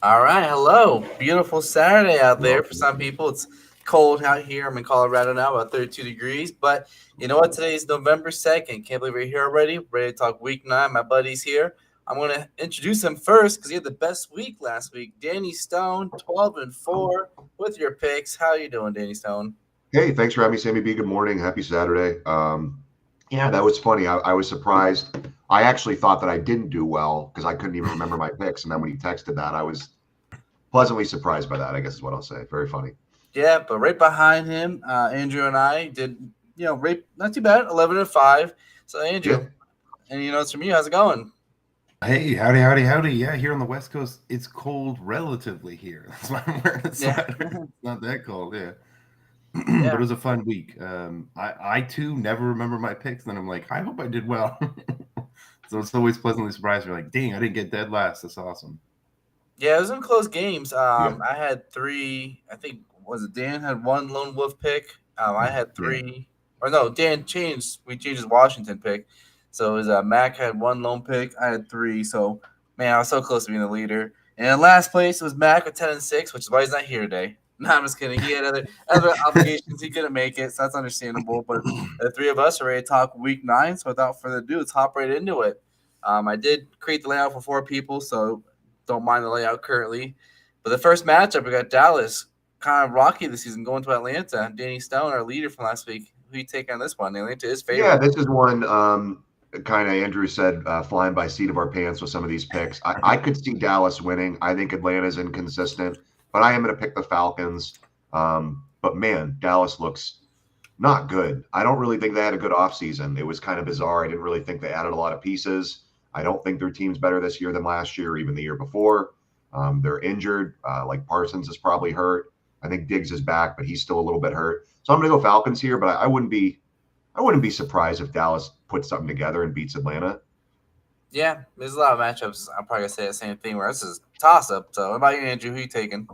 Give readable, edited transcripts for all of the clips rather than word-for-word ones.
All right, hello. Beautiful Saturday out there. For Welcome. some people, it's cold out here. I'm in Colorado now, about 32 degrees. But you know what? Today is November 2nd. Can't believe we're here already. Ready to talk week 9. My buddy's here. I'm going to introduce him first because he had the best week last week. Danny Stone, 12 and 4 with your picks. How you doing, Danny Stone? Hey, thanks for having me, Sammy B. Good morning. Happy Saturday. Yeah, that was funny. I was surprised. I actually thought that I didn't do well because I couldn't even remember my picks. And then when you texted that, I was pleasantly surprised by that, I guess is what I'll say. Very funny. Yeah, but right behind him, Andrew and I did, right, not too bad, 11 and 5. So, Yeah. Andrew, any notes from you? How's it going? Hey, howdy, howdy, howdy. Yeah, here on the West Coast, it's cold relatively here. That's why I'm wearing a Yeah. sweater. It's not that cold, yeah. But Yeah. it was a fun week. I too never remember my picks, and I'm like, I hope I did well. So it's always pleasantly surprised. You're like, dang, I didn't get dead last. That's awesome. Yeah, it was in close games. Yeah. I had three. I think was it Dan had one lone wolf pick. I had Yeah. three, or no, Dan changed. We changed his Washington pick, so it was Mac had one lone pick. I had three. So man, I was so close to being the leader. And in last place was Mac with 10 and 6, which is why he's not here today. No, I'm just kidding. He had other obligations. He couldn't make it, so that's understandable. But the three of us are ready to talk week 9. So without further ado, let's hop right into it. I did create the layout for 4 people, so don't mind the layout currently. But the first matchup, we got Dallas, kind of rocky this season, going to Atlanta. Danny Stone, our leader from last week. Who you take on this one? Atlanta is Yeah, favored. this is one kind of Andrew said flying by seat of our pants with some of these picks. I could see Dallas winning. I think Atlanta's inconsistent, but I am going to pick the Falcons. But man, Dallas looks not good. I don't really think they had a good offseason. It was kind of bizarre. I didn't really think they added a lot of pieces. I don't think their team's better this year than last year, or even the year before. They're injured. Like Parsons is probably hurt. I think Diggs is back, but he's still a little bit hurt. So I'm going to go Falcons here, but I wouldn't be surprised if Dallas puts something together and beats Atlanta. Yeah, there's a lot of matchups. I'm probably gonna say the same thing. Where this is toss up. So, what about you, Andrew? Who you taking?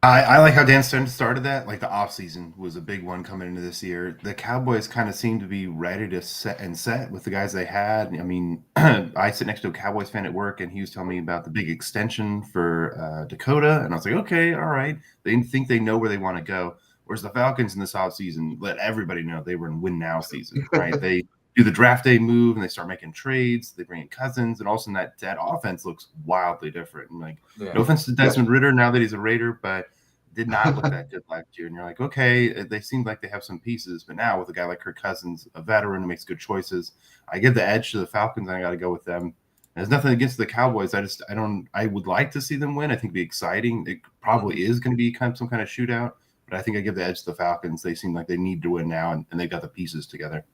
I like how Dan Stone started that. Like the offseason was a big one coming into this year. The Cowboys kind of seemed to be ready to set with the guys they had. I mean, I sit next to a Cowboys fan at work, and he was telling me about the big extension for Dakota, and I was like, okay, all right. They think they know where they want to go. Whereas the Falcons in this offseason let everybody know they were in win now season, right? They do the draft day move and they start making trades. They bring in Cousins, and all of a sudden that offense looks wildly different. And like, Yeah. no offense to Yeah. Desmond Ritter now that he's a Raider, but did not look that good last year. And you're like, okay, they seem like they have some pieces, but now with a guy like Kirk Cousins, a veteran who makes good choices, I give the edge to the Falcons. And I got to go with them. There's nothing against the Cowboys. I would like to see them win. I think it'd be exciting. It Mhm. probably is going to be some kind of shootout, but I think I give the edge to the Falcons. They seem like they need to win now, and they got the pieces together.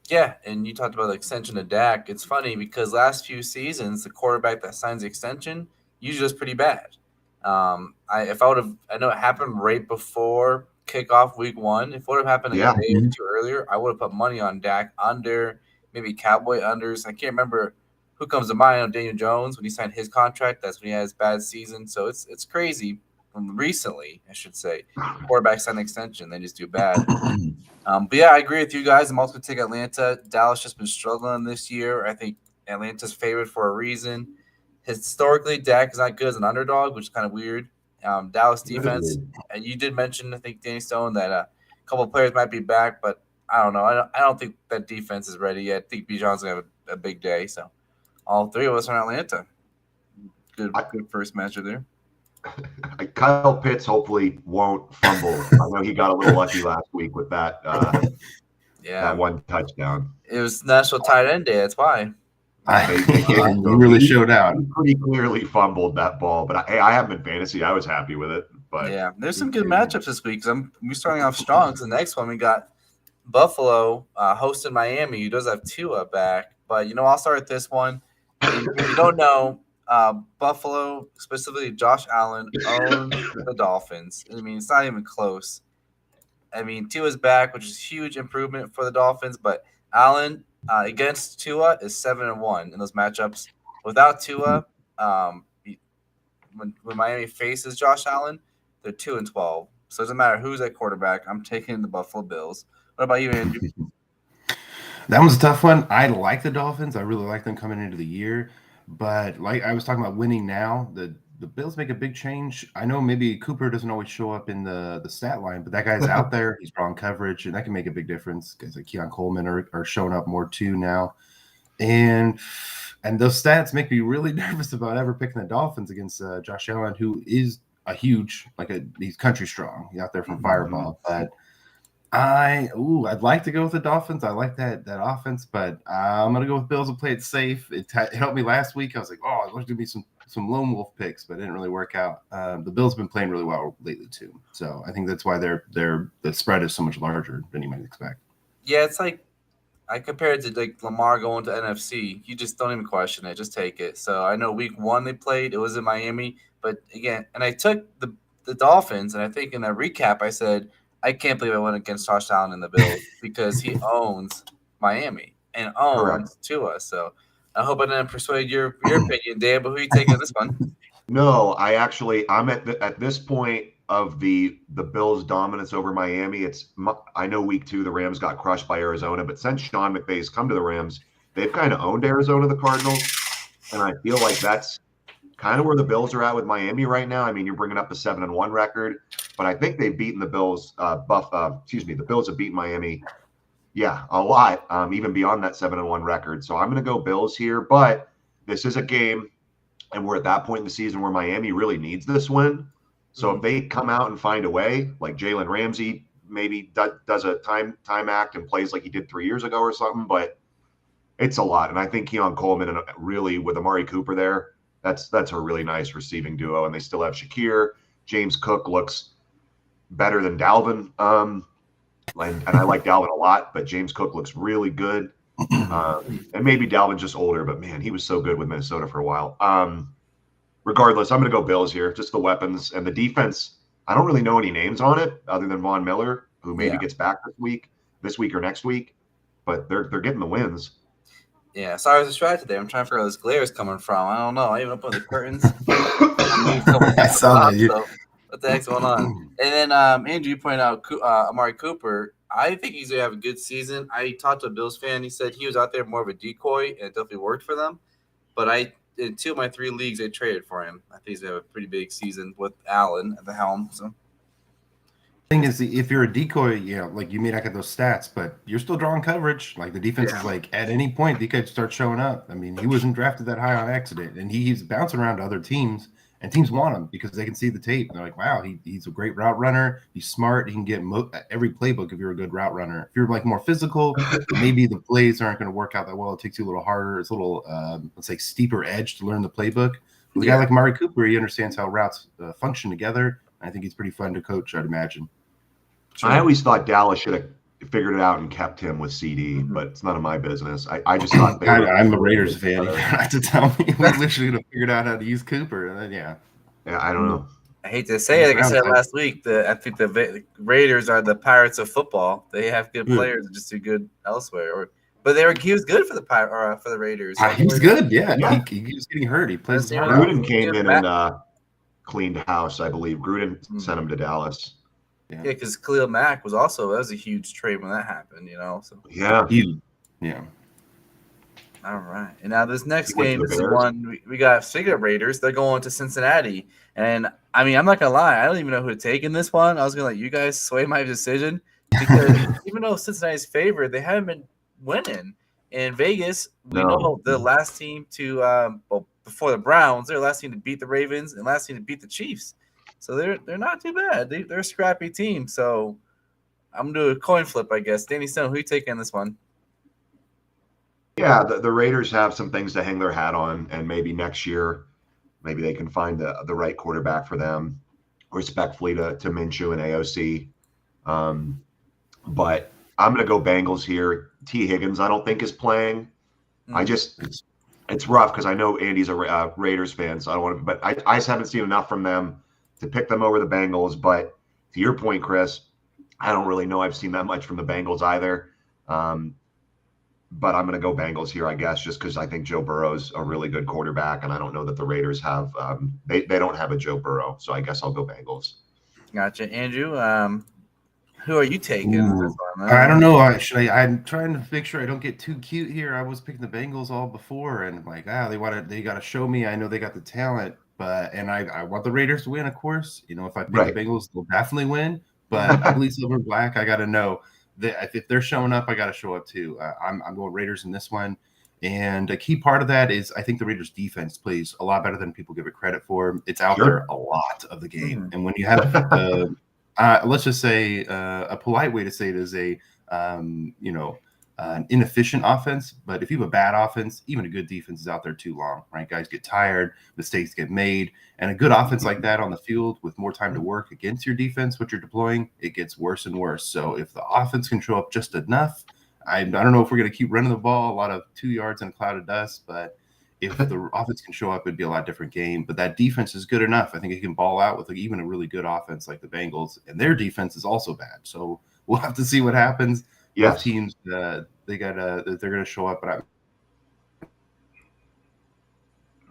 Yeah, and you talked about the extension of Dak. It's funny because last few seasons, the quarterback that signs the extension usually is pretty bad. If I would have, I know it happened right before kickoff week 1. If it would have happened like a Yeah. day or two earlier, I would have put money on Dak under, maybe Cowboy unders. I can't remember who comes to mind. I know Daniel Jones when he signed his contract. That's when he had his bad season. So it's crazy. From recently, I should say, quarterbacks sign an extension, they just do bad. But yeah, I agree with you guys. I'm also going to take Atlanta. Dallas just been struggling this year. I think Atlanta's favored for a reason. Historically, Dak is not good as an underdog, which is kind of weird. Dallas That is defense, weird. and you did mention, I think, Danny Stone, that a couple of players might be back, but I don't know. I don't think that defense is ready yet. I think Bijan's going to have a big day. So all three of us are in Atlanta. I, Good first matchup there. Kyle Pitts hopefully won't fumble. I know he got a little lucky last week with that Yeah, one touchdown. it was National Tight End Day. That's why. I, They gave it to you him. really He, showed out. he pretty clearly fumbled that ball, but I have him in fantasy. I was happy with it, but Yeah, there's he, some good matchups this week. Cause we're starting off strong. So the next one we got Buffalo hosting Miami, who does have Tua back. But I'll start with this one. If you don't know, Buffalo, specifically Josh Allen, owns the Dolphins. I mean, it's not even close. I mean, Tua's back, which is huge improvement for the Dolphins. But Allen against Tua is 7-1 in those matchups. Without Tua, when Miami faces Josh Allen, they're 2-12. So it doesn't matter who's at quarterback. I'm taking the Buffalo Bills. What about you, Andrew? That was a tough one. I like the Dolphins. I really like them coming into the year. But like I was talking about winning now, the Bills make a big change. I know maybe Cooper doesn't always show up in the stat line, but that guy's out there. He's drawing coverage, and that can make a big difference. Guys like Keon Coleman are showing up more too now. And those stats make me really nervous about ever picking the Dolphins against Josh Allen, who is a huge, he's country strong. He's out there from Fireball. But I'd like to go with the Dolphins. I like that offense, but I'm gonna go with Bills and play it safe. It helped me last week. I was like, oh, there's gonna be some lone wolf picks, but it didn't really work out. The Bills have been playing really well lately too, so I think that's why the spread is so much larger than you might expect. Yeah, it's like I compare it to like Lamar going to NFC. You just don't even question it; just take it. So I know Week 1 they played; it was in Miami, but again, and I took the Dolphins, and I think in that recap I said I can't believe I went against Josh Allen in the Bills because he owns Miami and owns Tua. So I hope I didn't persuade your opinion, Dan. But who are you taking this one? No, I'm at this point of the Bills' dominance over Miami. I know week 2 the Rams got crushed by Arizona, but since Sean McVay's come to the Rams, they've kind of owned Arizona, the Cardinals, and I feel like that's kind of where the Bills are at with Miami right now. I mean, you're bringing up a 7-1 record, but I think they've beaten the Bills. The Bills have beaten Miami, a lot, even beyond that 7-1 record. So I'm going to go Bills here, but this is a game. And we're at that point in the season where Miami really needs this win. So if they come out and find a way, like Jalen Ramsey maybe does a time act and plays like he did 3 years ago or something, but it's a lot. And I think Keon Coleman and really with Amari Cooper there, that's a really nice receiving duo. And they still have Shakir. James Cook looks better than Dalvin. And I like Dalvin a lot, but James Cook looks really good. And maybe Dalvin's just older, but man, he was so good with Minnesota for a while. Regardless, I'm going to go Bills here. Just the weapons and the defense. I don't really know any names on it other than Von Miller, who maybe gets back this week or next week, but they're getting the wins. Yeah, sorry I was distracted there. I'm trying to figure out where this glare is coming from. I don't know. I even opened the curtains. I saw that. So what the heck's going on? And then Andrew, you pointed out Amari Cooper. I think he's going to have a good season. I talked to a Bills fan. He said he was out there more of a decoy, and it definitely worked for them. But in 2 of my 3 leagues, I traded for him. I think he's going to have a pretty big season with Allen at the helm. So. Thing is, if you're a decoy, like you may not get those stats, but you're still drawing coverage. Like the defense is like at any point they could start showing up. I mean, he wasn't drafted that high on accident, and he's bouncing around to other teams, and teams want him because they can see the tape. And they're like, wow, he's a great route runner. He's smart. He can get every playbook if you're a good route runner. If you're like more physical, maybe the plays aren't going to work out that well. It takes you a little harder. It's a little, let's say, steeper edge to learn the playbook. With a guy like Amari Cooper, he understands how routes function together. I think he's pretty fun to coach, I'd imagine. Sure. I always thought Dallas should have figured it out and kept him with CD, but it's none of my business. I just thought I'm a Raiders fan. You don't have to tell me. We literally have figured out how to use Cooper. And then, I don't know. I hate to say it, like I said last week, I think the Raiders are the Pirates of football. They have good players, just too good elsewhere. But he was good for the Raiders. He was good, yeah. He was getting hurt. He plays. Gruden came in and cleaned house, I believe. Gruden sent him to Dallas. Yeah, because Khalil Mack that was a huge trade when that happened, So yeah. All right, and now this next game is the one we got. Speaking of Raiders, they're going to Cincinnati, and I mean, I'm not gonna lie, I don't even know who to take in this one. I was gonna let you guys sway my decision because even though Cincinnati's favored, they haven't been winning in Vegas. We know the last team to before the Browns, they're the last team to beat the Ravens and last team to beat the Chiefs. So they're not too bad. They're a scrappy team. So I'm gonna do a coin flip, I guess. Danny Stone, who you taking this one? Yeah, the Raiders have some things to hang their hat on, and maybe next year, maybe they can find the right quarterback for them, respectfully to Minshew and AOC. But I'm gonna go Bengals here. T. Higgins, I don't think is playing. It's rough because I know Andy's a Raiders fan, so I don't want to. But I just haven't seen enough from them to pick them over the Bengals. But to your point, Chris, I don't really know I've seen that much from the Bengals either. But I'm going to go Bengals here, I guess, just because I think Joe Burrow's a really good quarterback, and I don't know that the Raiders have they don't have a Joe Burrow, so I guess I'll go Bengals. Gotcha. Andrew, Who are you taking? Ooh. I don't know. I'm trying to make sure I don't get too cute here. I was picking the Bengals all before, and I'm like, they got to show me. I know they got the talent, and I want the Raiders to win, of course. If I pick Right. the Bengals, they'll definitely win. But I believe silver and black. I got to know that if they're showing up, I got to show up too. I'm going Raiders in this one. And a key part of that is I think the Raiders defense plays a lot better than people give it credit for. It's out there a lot of the game. And when you have let's just say a polite way to say it is an inefficient offense. But if you have a bad offense, even a good defense is out there too long, right? Guys get tired, mistakes get made, and a good offense like that on the field with more time to work against your defense, what you're deploying, it gets worse and worse. So if the offense can show up just enough, I don't know if we're going to keep running the ball, a lot of 2 yards in a cloud of dust, but if the offense can show up, it'd be a lot different game. But that defense is good enough. I think it can ball out with even a really good offense like the Bengals, and their defense is also bad. So we'll have to see what happens. Yes. Both teams, they're going to show up. But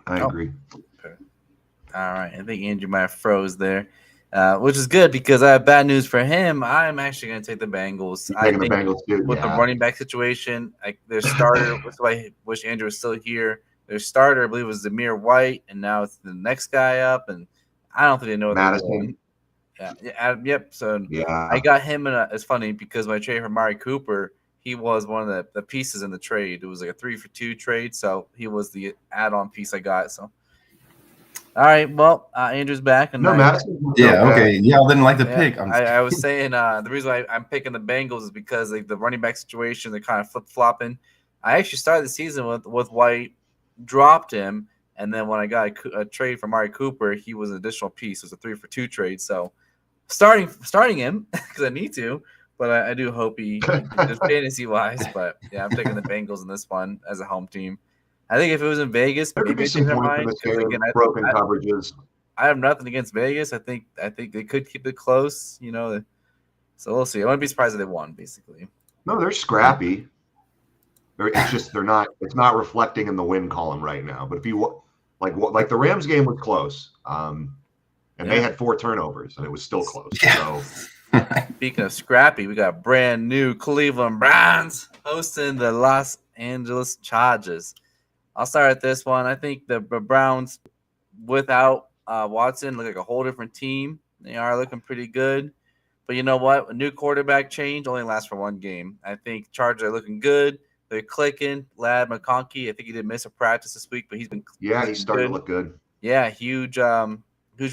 I agree. Okay. All right. I think Andrew might have froze there, which is good because I have bad news for him. I'm actually going to take the Bengals. I think the Bengals too. With the running back situation, their starter, which I wish Andrew was still here. Their starter, I believe, was Zamir White, and now it's the next guy up, and I don't think they know what they're doing. Yep. So I got him it's funny because when I traded for Mari Cooper, he was one of the pieces in the trade. It was like a 3-for-2 trade, so he was the add-on piece I got. So, all right, well, Andrew's back, and Madison. Yeah, okay. Yeah, I didn't like the pick. I was saying the reason why I'm picking the Bengals is because the running back situation, they're kind of flip-flopping. I actually started the season with White, dropped him, and then when I got a trade for Mari Cooper, he was an additional piece. It was a 3-for-2 trade, so starting him because I need to, but I do hope he does fantasy-wise. But, yeah, I'm taking the Bengals in this one as a home team. I think if it was in Vegas, there could be some points in this game, broken coverages. I have nothing against Vegas. I think they could keep it close, so we'll see. I wouldn't be surprised if they won, basically. No, they're scrappy. It's just it's not reflecting in the win column right now. But if you like the Rams game was close, and they had 4 turnovers, and it was still close. So speaking of scrappy, we got brand new Cleveland Browns hosting the Los Angeles Chargers. I'll start at this one. I think the Browns without Watson look like a whole different team. They are looking pretty good. But you know what? A new quarterback change only lasts for one game. I think Chargers are looking good. They're clicking. Lad McConkey, I think he did miss a practice this week, but he's been he's starting to look good. Yeah, huge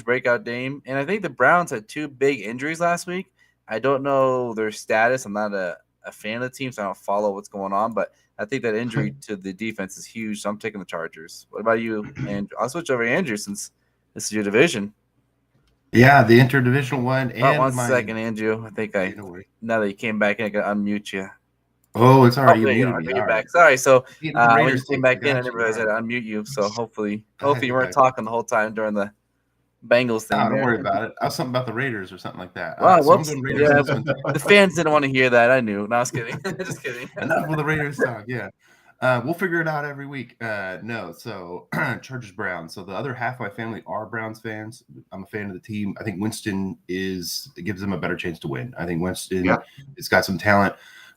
breakout game. And I think the Browns had 2 big injuries last week. I don't know their status. I'm not a fan of the team, so I don't follow what's going on. But I think that injury to the defense is huge, so I'm taking the Chargers. What about you, Andrew? I'll switch over to Andrew since this is your division. Yeah, the interdivisional one. And one second, Andrew. I think now that you came back in, I got to unmute you. Oh, it's all right. You muted me. You're back. Sorry. So when you came back in, I didn't realize I had to unmute you. So hopefully you weren't talking the whole time during the Bengals thing. No, don't worry about it. I was something about the Raiders or something like that. Well, the fans didn't want to hear that. I knew. No, I was kidding. Just kidding. Enough with the Raiders talk. Yeah. We'll figure it out every week. No, so Chargers Browns. So the other half of my family are Browns fans. I'm a fan of the team. I think Winston gives them a better chance to win. I think Winston has got some talent,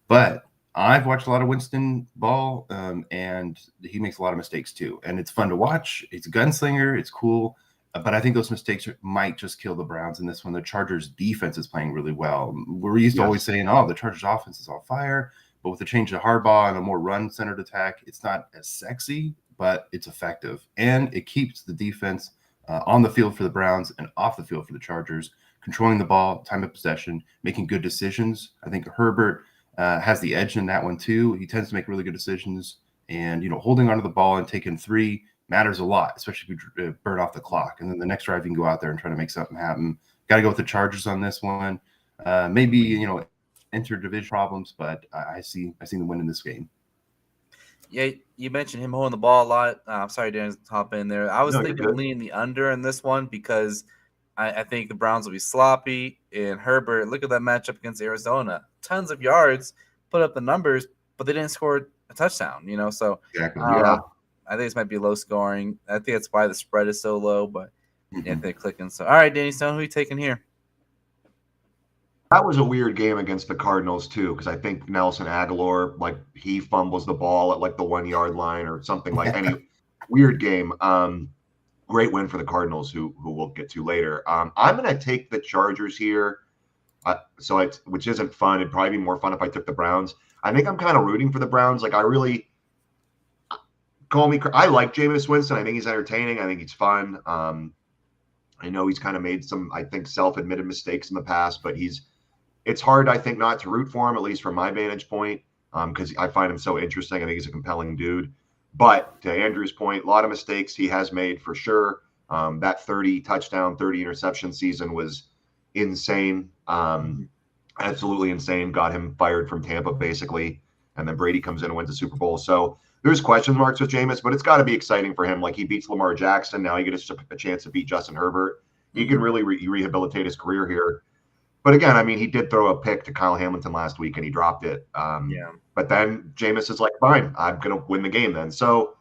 but I've watched a lot of Winston ball, and he makes a lot of mistakes too. And it's fun to watch. It's a gunslinger. It's cool. But I think those mistakes might just kill the Browns in this one. The Chargers defense is playing really well. We're used to always saying, the Chargers offense is on fire. But with the change to Harbaugh and a more run-centered attack, it's not as sexy, but it's effective. And it keeps the defense on the field for the Browns and off the field for the Chargers, controlling the ball, time of possession, making good decisions. I think Herbert has the edge in that one too. He tends to make really good decisions. And, holding onto the ball and taking 3 matters a lot, especially if you burn off the clock. And then the next drive, you can go out there and try to make something happen. Got to go with the Chargers on this one. Maybe, interdivision problems, but I see them winning this game. Yeah, you mentioned him holding the ball a lot. I'm sorry, Dan, to hop in there. I was thinking of leaning the under in this one because I think the Browns will be sloppy. And Herbert, look at that matchup against Arizona. Tons of yards, put up the numbers, but they didn't score a touchdown, So exactly. I think this might be low scoring. I think that's why the spread is so low, but they're clicking. So, all right, Danny Stone, who are you taking here? That was a weird game against the Cardinals too, because I think Nelson Aguilar, like, he fumbles the ball at like the 1 yard line or something like any weird game. Great win for the Cardinals, who we'll get to later. I'm gonna take the Chargers here. Which isn't fun. It'd probably be more fun if I took the Browns. I think I'm kind of rooting for the Browns. Like, I really I like Jameis Winston. I think he's entertaining. I think he's fun. I know he's kind of made some, I think, self-admitted mistakes in the past, but it's hard, I think, not to root for him, at least from my vantage point, because I find him so interesting. I think he's a compelling dude. But to Andrew's point, a lot of mistakes he has made for sure. That 30 touchdown, 30 interception season was insane. Absolutely insane. Got him fired from Tampa, basically. And then Brady comes in and wins the Super Bowl. So there's question marks with Jameis, but it's got to be exciting for him. Like, he beats Lamar Jackson. Now he gets a chance to beat Justin Herbert. He can really rehabilitate his career here. But again, I mean, he did throw a pick to Kyle Hamilton last week and he dropped it. But then Jameis is like, fine, I'm going to win the game then. So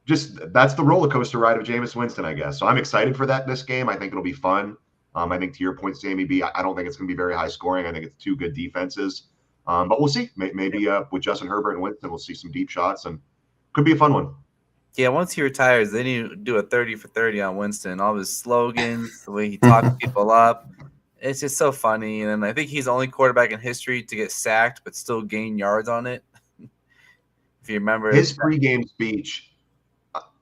that's the roller coaster ride of Jameis Winston, I guess. So I'm excited for this game. I think it'll be fun. I think to your point, SamMeeBee, I don't think it's going to be very high scoring. I think it's two good defenses. But we'll see. Maybe with Justin Herbert and Winston, we'll see some deep shots and could be a fun one. Yeah, once he retires, they need to do a 30 for 30 on Winston. All of his slogans, the way he talks people up. It's just so funny. And I think he's the only quarterback in history to get sacked but still gain yards on it. If you remember his pregame speech,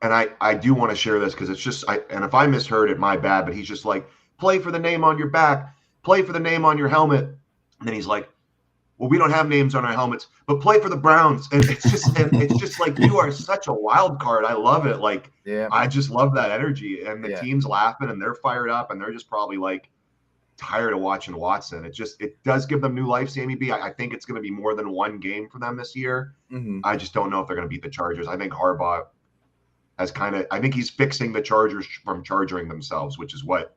and I do want to share this because it's just, and if I misheard it, my bad, but he's just like, play for the name on your back, play for the name on your helmet. And then he's like, well, we don't have names on our helmets, but play for the Browns. And it's just like, you are such a wild card. I love it. Like, I just love that energy. And the team's laughing and they're fired up and they're just probably like tired of watching Watson. It does give them new life, SamMeeBee. I think it's going to be more than one game for them this year. I just don't know if they're going to beat the Chargers. I think Harbaugh has I think he's fixing the Chargers from charging themselves, which is what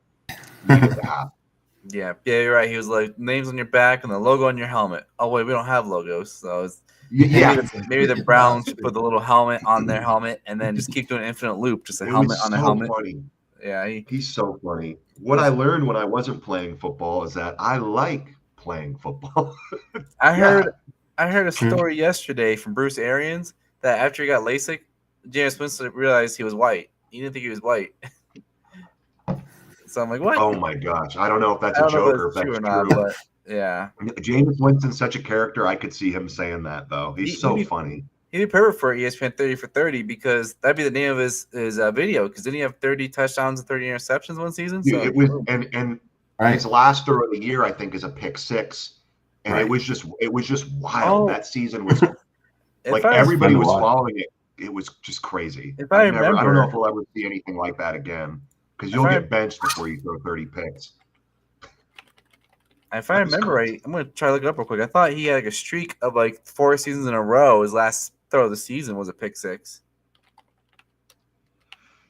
needed to happen. Yeah, you're right. He was like, names on your back and the logo on your helmet. Oh, wait, we don't have logos. So maybe the Browns should put the little helmet on their helmet and then just keep doing an infinite loop, just a helmet on a helmet. Funny. Yeah, he's so funny. What I learned when I wasn't playing football is that I like playing football. I heard a story yesterday from Bruce Arians that after he got LASIK, Jameis Winston realized he was white. He didn't think he was white. So I'm like, what? Oh my gosh. I don't know if that's a joke or if that's true or not, but yeah. Jameis Winston's such a character. I could see him saying that, though. He's so funny. He'd be perfect for ESPN 30 for 30 because that'd be the name of his video. Because didn't he have 30 touchdowns and 30 interceptions one season? So it was, and his last throw of the year, I think, is a pick six, and it was just wild. That season was like everybody was following it. It was just crazy. I don't know if we'll ever see anything like that again because you'll get benched before you throw 30 picks. If I remember right, I'm going to try to look it up real quick. I thought he had like a streak of like 4 seasons in a row. His last throw of the season was a pick six.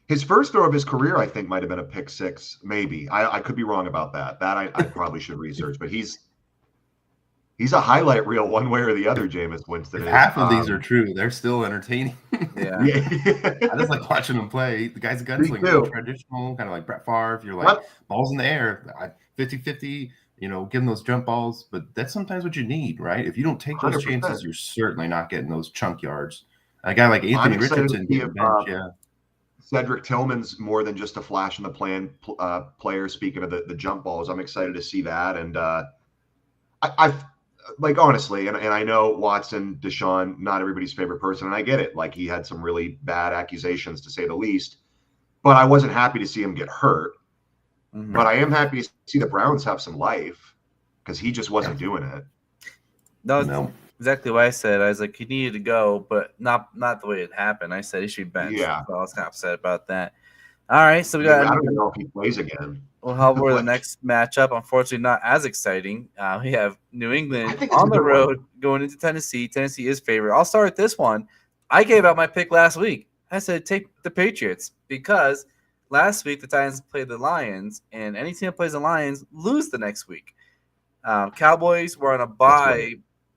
His first throw of his career, I think, might have been a pick six. Maybe. I could be wrong about that. That I probably should research. But he's a highlight reel one way or the other, Jameis Winston. Half of these are true. They're still entertaining. Yeah. I just like watching him play. The guy's a gunslinger. Traditional, kind of like Brett Favre. You're like, balls in the air, 50-50. You know, give them those jump balls, but that's sometimes what you need, right? If you don't take those 100%. Chances, you're certainly not getting those chunk yards. A guy like Anthony Richardson, Cedric Tillman's more than just a flash in the plan player. Speaking of the jump balls, I'm excited to see that. And I've like honestly, and I know Watson, Deshaun, not everybody's favorite person, and I get it. Like he had some really bad accusations to say the least, but I wasn't happy to see him get hurt. But I am happy to see the Browns have some life because he just wasn't doing it. No, exactly what I said. I was like, he needed to go, but not the way it happened. I said he should be benched. Yeah. So I was kind of upset about that. All right, so we got. I don't even know if he plays again. Well, however, the next matchup, unfortunately, not as exciting. We have New England on the road going into Tennessee. Tennessee is favorite. I'll start with this one. I gave out my pick last week. I said take the Patriots because last week the Titans played the Lions, and any team that plays the Lions lose the next week. Cowboys were on a bye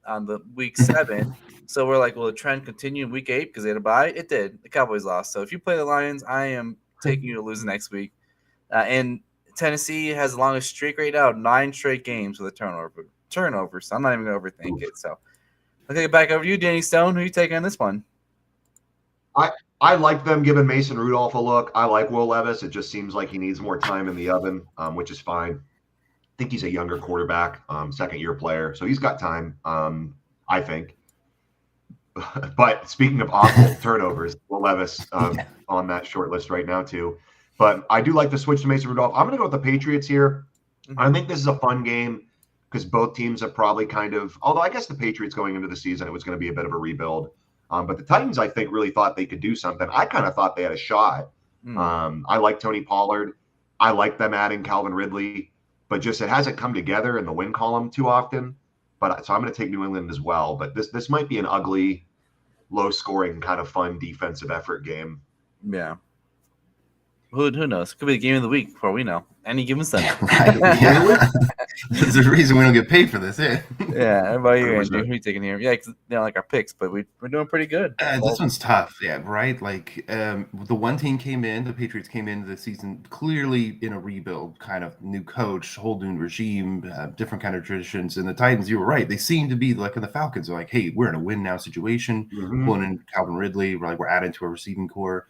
on the week 7, so we're like, will the trend continue in week 8 because they had a bye? It did. The Cowboys lost. So if you play the Lions, I am taking you to lose next week. And Tennessee has the longest streak right now, 9 straight games with a turnover. So I'm not even gonna overthink it. So I'll take it back over to you, Danny Stone. Who are you taking on this one? I like them giving Mason Rudolph a look. I like Will Levis. It just seems like he needs more time in the oven, which is fine. I think he's a younger quarterback, second-year player, so he's got time, I think. But speaking of awful turnovers, Will Levis on that short list right now too. But I do like to switch to Mason Rudolph. I'm going to go with the Patriots here. I think this is a fun game because both teams have probably although I guess the Patriots going into the season, it was going to be a bit of a rebuild. But the Titans, I think, really thought they could do something. I kind of thought they had a shot. I like Tony Pollard. I like them adding Calvin Ridley, but just it hasn't come together in the win column too often. But so I'm going to take New England as well. But this might be an ugly, low-scoring, kind of fun defensive effort game. Yeah. Who knows? Could be the game of the week for all we know. Any given Sunday. Right. Yeah. There's a reason we don't get paid for this. Yeah. Everybody, who are you taking here? Yeah, because they don't like our picks, but we're doing pretty good. This one's tough. Yeah, right. Like the one team the Patriots came into the season clearly in a rebuild, kind of new coach, whole new regime, different kind of traditions. And the Titans, you were right. They seem to be like the Falcons are like, hey, we're in a win now situation. Pulling in Calvin Ridley, we're adding to a receiving core.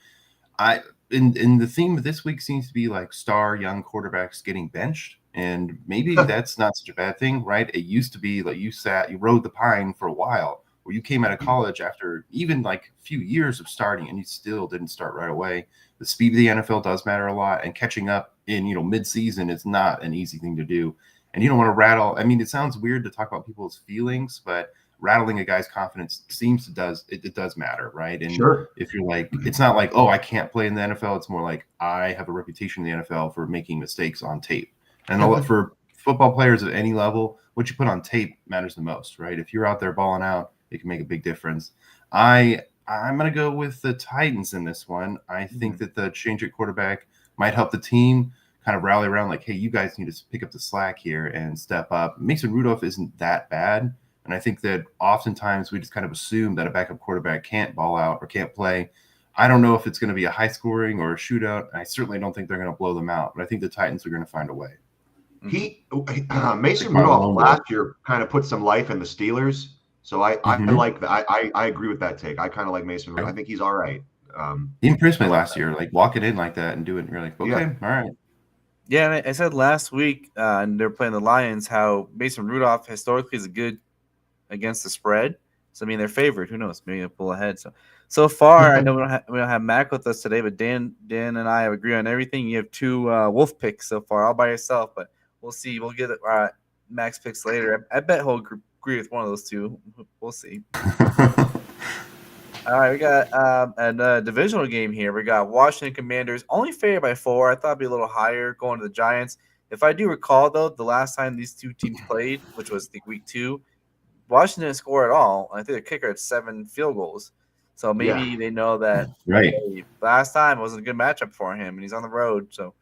In the theme of this week seems to be like star young quarterbacks getting benched, and maybe that's not such a bad thing, right? It used to be like you rode the pine for a while, where you came out of college after even like a few years of starting, and you still didn't start right away. The speed of the NFL does matter a lot, and catching up in mid-season is not an easy thing to do. And you don't want to rattle. I mean, it sounds weird to talk about people's feelings, but rattling a guy's confidence it does matter, right? And sure. If you're like, it's not like, oh, I can't play in the NFL. It's more like I have a reputation in the NFL for making mistakes on tape. And for football players at any level, what you put on tape matters the most, right? If you're out there balling out, it can make a big difference. I'm going to go with the Titans in this one. I think that the change at quarterback might help the team kind of rally around like, hey, you guys need to pick up the slack here and step up. Mason Rudolph isn't that bad. And I think that oftentimes we just kind of assume that a backup quarterback can't ball out or can't play. I don't know if it's going to be a high scoring or a shootout. I certainly don't think they're going to blow them out, but I think the Titans are going to find a way. Mason Rudolph last year kind of put some life in the Steelers. So I like that. I agree with that take. I kind of like Mason Rudolph. I think he's all right. He impressed me last year, like walking in like that and doing it. You're like, okay, all right. Yeah, and I said last week, and they're playing the Lions, how Mason Rudolph historically is good against the spread. So I mean, they're favored. Who knows? Maybe they'll pull ahead. So far, I know we don't have Mac with us today, but Dan and I have agreed on everything. You have 2 Wolf picks so far, all by yourself. But we'll see. We'll get Mac's picks later. I bet he'll agree with one of those 2. We'll see. All right, we got a divisional game here. We got Washington Commanders only favored by 4. I thought it'd be a little higher going to the Giants. If I do recall, though, the last time these 2 teams played, which was I think week 2. Washington didn't score at all. I think the kicker had 7 field goals. So maybe they know that hey, last time it wasn't a good matchup for him, and he's on the road. So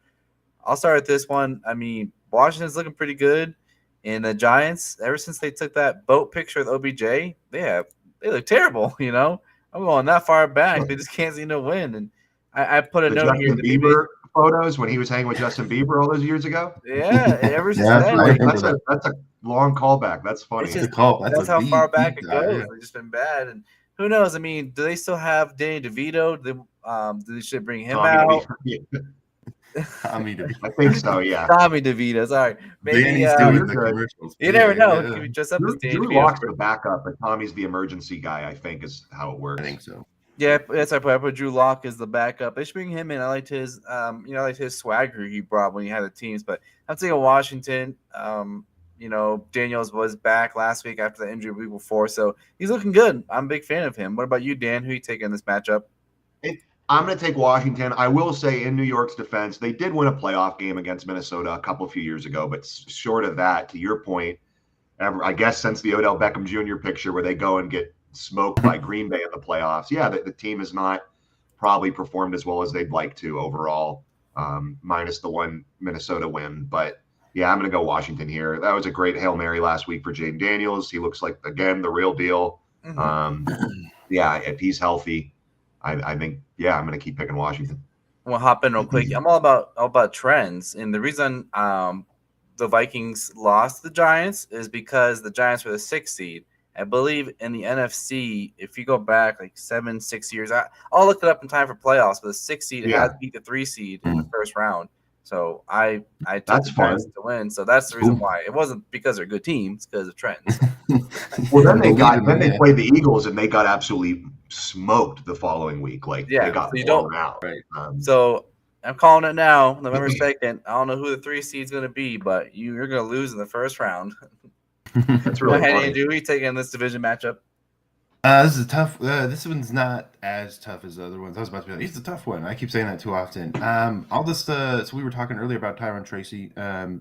I'll start with this one. I mean, Washington's looking pretty good. And the Giants, ever since they took that boat picture with OBJ, they look terrible, I'm going that far back. They just can't seem to win. And I put a note here. Justin Bieber photos when he was hanging with Justin Bieber all those years ago? Yeah, ever since then. That's a long callback. That's funny. That's how far back it goes. Yeah. They've just been bad. And who knows? I mean, do they still have Danny DeVito? Do they should bring him out? Tommy DeVito. I think so, yeah. Tommy DeVito. Sorry. Maybe doing the commercials. You never know. He could dress up as Danny Drew DeVito. Lock's the backup, and Tommy's the emergency guy, I think, is how it works. I think so. Yeah, that's I put Drew Lock as the backup. They should bring him in. I liked his, I liked his swagger he brought when he had the teams. But I'm thinking Washington. Daniels was back last week after the injury week before, so he's looking good. I'm a big fan of him. What about you, Dan? Who you taking in this matchup? I'm going to take Washington. I will say, in New York's defense, they did win a playoff game against Minnesota a few years ago, but short of that, to your point, I guess since the Odell Beckham Jr. picture where they go and get smoked by Green Bay in the playoffs, the team has not probably performed as well as they'd like to overall, minus the one Minnesota win. But yeah, I'm going to go Washington here. That was a great Hail Mary last week for Jaden Daniels. He looks like, again, the real deal. If he's healthy, I think, I'm going to keep picking Washington. We'll hop in real quick. I'm all about trends, and the reason the Vikings lost the Giants is because the Giants were the 6th seed. I believe in the NFC, if you go back like 6 years, I'll look it up in time for playoffs. But the 6th seed has beat the 3 seed in the first round. So I took That's the Giants fun. to win. So that's the reason why. It wasn't because they're good teams, because of trends. Well, then they Yeah. played the Eagles and they got absolutely smoked the following week. Like they Yeah, got so you blown don't. out. Right. So I'm calling it now, November 2nd. I don't know who the 3 seed's going to be, but you're going to lose in the first round. That's Go really ahead, funny. Andrew. Who are you taking this division matchup? This is a tough. This one's not as tough as the other ones. I was about to be like, it's a tough one. I keep saying that too often. I'll just. So we were talking earlier about Tyron Tracy.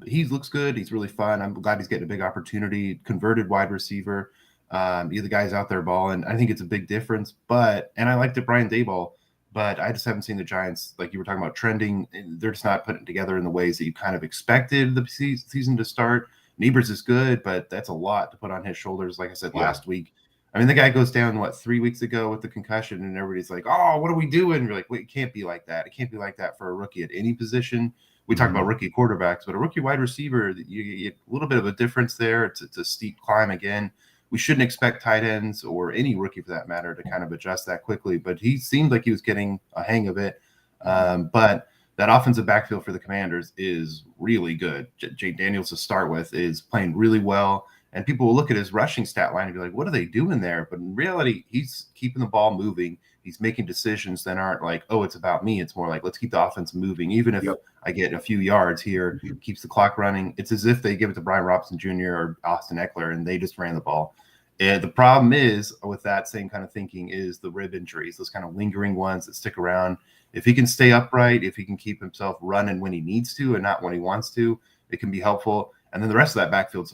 He looks good. He's really fun. I'm glad he's getting a big opportunity. Converted wide receiver. The guy's out there balling. I think it's a big difference. And I liked it, Brian Daboll. But I just haven't seen the Giants, like you were talking about, trending. They're just not putting it together in the ways that you kind of expected the season to start. Neighbors is good, but that's a lot to put on his shoulders. Like I said last week. I mean, the guy goes down, 3 weeks ago with the concussion, and everybody's like, oh, what are we doing? And you're like, wait, it can't be like that. It can't be like that for a rookie at any position. We talk about rookie quarterbacks, but a rookie wide receiver, you get a little bit of a difference there. It's a steep climb again. We shouldn't expect tight ends or any rookie for that matter to kind of adjust that quickly, but he seemed like he was getting a hang of it. But that offensive backfield for the Commanders is really good. Jay Daniels to start with is playing really well. And people will look at his rushing stat line and be like, what are they doing there? But in reality, he's keeping the ball moving. He's making decisions that aren't like, oh, it's about me. It's more like, let's keep the offense moving. Even if I get a few yards here, keeps the clock running. It's as if they give it to Brian Robinson Jr. or Austin Eckler and they just ran the ball. And the problem is with that same kind of thinking is the rib injuries, those kind of lingering ones that stick around. If he can stay upright, if he can keep himself running when he needs to and not when he wants to, it can be helpful. And then the rest of that backfield's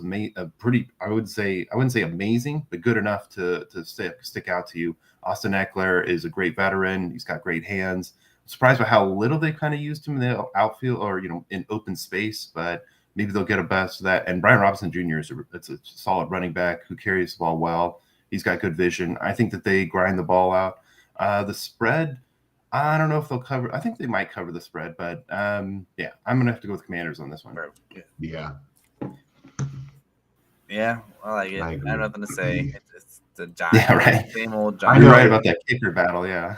pretty, I wouldn't say amazing, but good enough to stick out to you. Austin Eckler is a great veteran. He's got great hands. I'm surprised by how little they kind of used him in the outfield or, in open space, but maybe they'll get a best of that. And Brian Robinson Jr. is a solid running back who carries the ball well. He's got good vision. I think that they grind the ball out. The spread, I don't know if they'll cover. I think they might cover the spread, but I'm going to have to go with Commanders on this one. Yeah. Yeah, I like it. I have nothing to say. It's the Giants. Yeah, right. Same old Giants. You're right about that kicker battle. Yeah.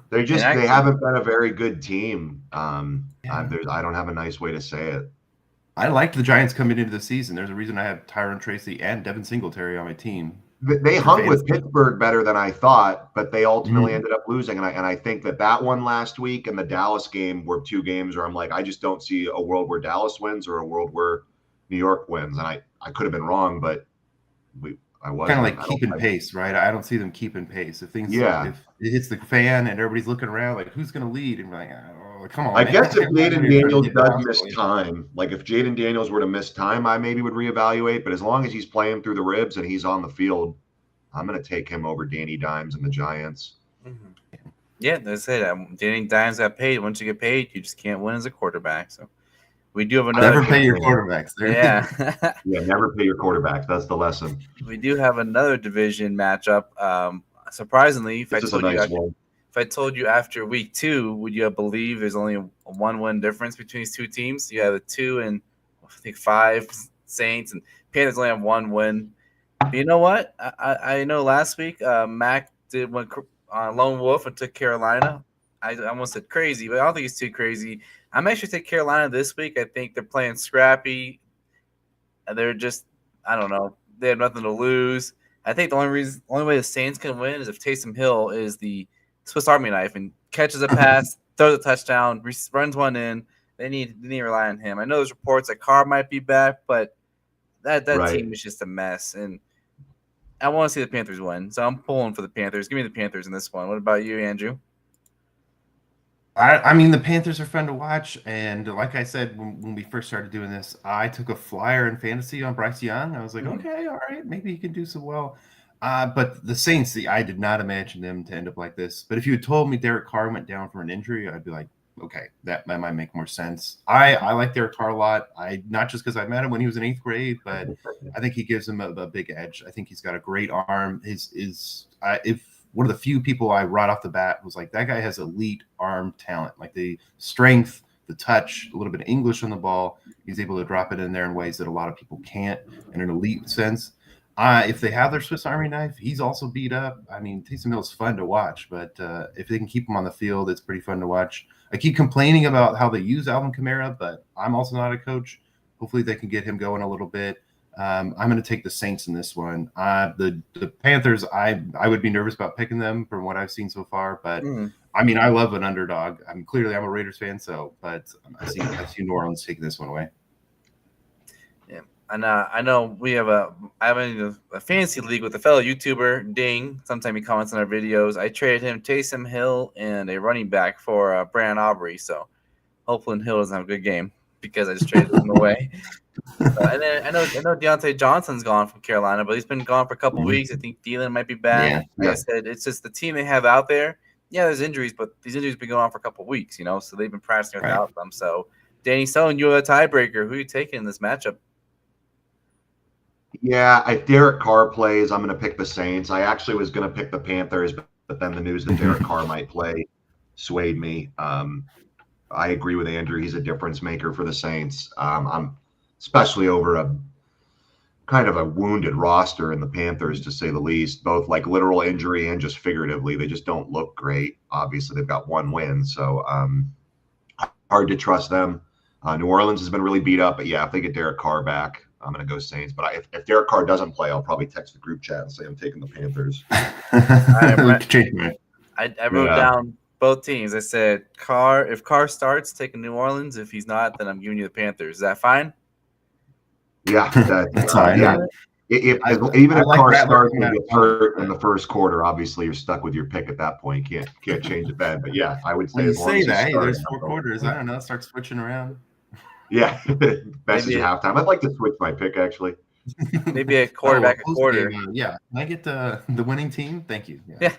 They haven't been a very good team. I don't have a nice way to say it. I liked the Giants coming into the season. There's a reason I have Tyron Tracy and Devin Singletary on my team. They hung with Pittsburgh better than I thought, but they ultimately ended up losing. And I think that one last week and the Dallas game were 2 games where I'm like, I just don't see a world where Dallas wins or a world where New York wins. And I could have been wrong, but I was kind of like keeping pace, right? I don't see them keeping pace. If it hits the fan and everybody's looking around, like who's going to lead? And we're like, oh, come on. I guess if Jaden Daniels does miss time, like if Jaden Daniels were to miss time, I maybe would reevaluate. But as long as he's playing through the ribs and he's on the field, I'm going to take him over Danny Dimes and the Giants. Yeah, that's it. Danny Dimes got paid. Once you get paid, you just can't win as a quarterback. So we do have another. Never pay your quarterbacks. Yeah. Never pay your quarterbacks. That's the lesson. We do have another division matchup. Surprisingly, if I told you after week 2, would you have believed there's only a 1-win difference between these 2 teams? You have a 2 and I think 5 Saints, and Panthers only have 1 win. But you know what? I know last week Mac went lone wolf and took Carolina. I almost said crazy, but I don't think it's too crazy. I'm actually taking Carolina this week. I think they're playing scrappy. They're just, I don't know. They have nothing to lose. I think the only way the Saints can win is if Taysom Hill is the Swiss Army knife and catches a pass, throws a touchdown, runs one in. They need to rely on him. I know there's reports that Carr might be back, but that team is just a mess. And I want to see the Panthers win, so I'm pulling for the Panthers. Give me the Panthers in this one. What about you, Andrew? I mean, the Panthers are fun to watch, and like I said when we first started doing this, I took a flyer in fantasy on Bryce Young. I was like, okay, all right, maybe he can do so well. But the Saints, I did not imagine them to end up like this. But if you had told me Derek Carr went down from an injury, I'd be like, okay, that might make more sense. I like Derek Carr a lot. Not just because I met him when he was in 8th grade, but I think he gives him a big edge. I think he's got a great arm. If one of the few people I right off the bat was like, that guy has elite arm talent, like the strength, the touch, a little bit of English on the ball. He's able to drop it in there in ways that a lot of people can't in an elite sense. If they have their Swiss Army knife, he's also beat up. I mean, Taysom Hill's fun to watch, but if they can keep him on the field, it's pretty fun to watch. I keep complaining about how they use Alvin Kamara, but I'm also not a coach. Hopefully they can get him going a little bit. I'm going to take the Saints in this one. The Panthers, I would be nervous about picking them from what I've seen so far, but I mean, I love an underdog. I'm a Raiders fan, but I see New Orleans taking this one away. Yeah, and I know I'm in a fantasy league with a fellow YouTuber, Ding. Sometimes he comments on our videos. I traded him Taysom Hill and a running back for Brandon Aubrey, so hopefully Hill doesn't have a good game because I just traded him away. And then I know Deontay Johnson's gone from Carolina, but he's been gone for a couple weeks. I think Thielen might be back. Yeah. Like I said, it's just the team they have out there. Yeah, there's injuries, but these injuries have been going on for a couple weeks, so they've been practicing without them. So, Danny Stone, you're a tiebreaker. Who are you taking in this matchup? Yeah, if Derek Carr plays, I'm going to pick the Saints. I actually was going to pick the Panthers, but then the news that Derek Carr might play swayed me. I agree with Andrew. He's a difference maker for the Saints. I'm especially over a kind of a wounded roster in the Panthers, to say the least, both like literal injury and just figuratively. They just don't look great. Obviously, they've got one win, so hard to trust them. New Orleans has been really beat up, but yeah, if they get Derek Carr back, I'm going to go Saints. But if Derek Carr doesn't play, I'll probably text the group chat and say I'm taking the Panthers. I wrote down both teams. I said, if Carr starts, taking New Orleans. If he's not, then I'm giving you the Panthers. Is that fine? Yeah, that's fine. Yeah. Even if Carr starts and gets hurt in the first quarter, obviously you're stuck with your pick at that point. You can't change it then. But yeah, I would say when you say that, hey, there's 4 quarters. I don't know. Start switching around. Yeah, message at halftime. I'd like to switch my pick actually. Maybe a quarterback a quarter. Yeah, can I get the winning team? Thank you. Yeah.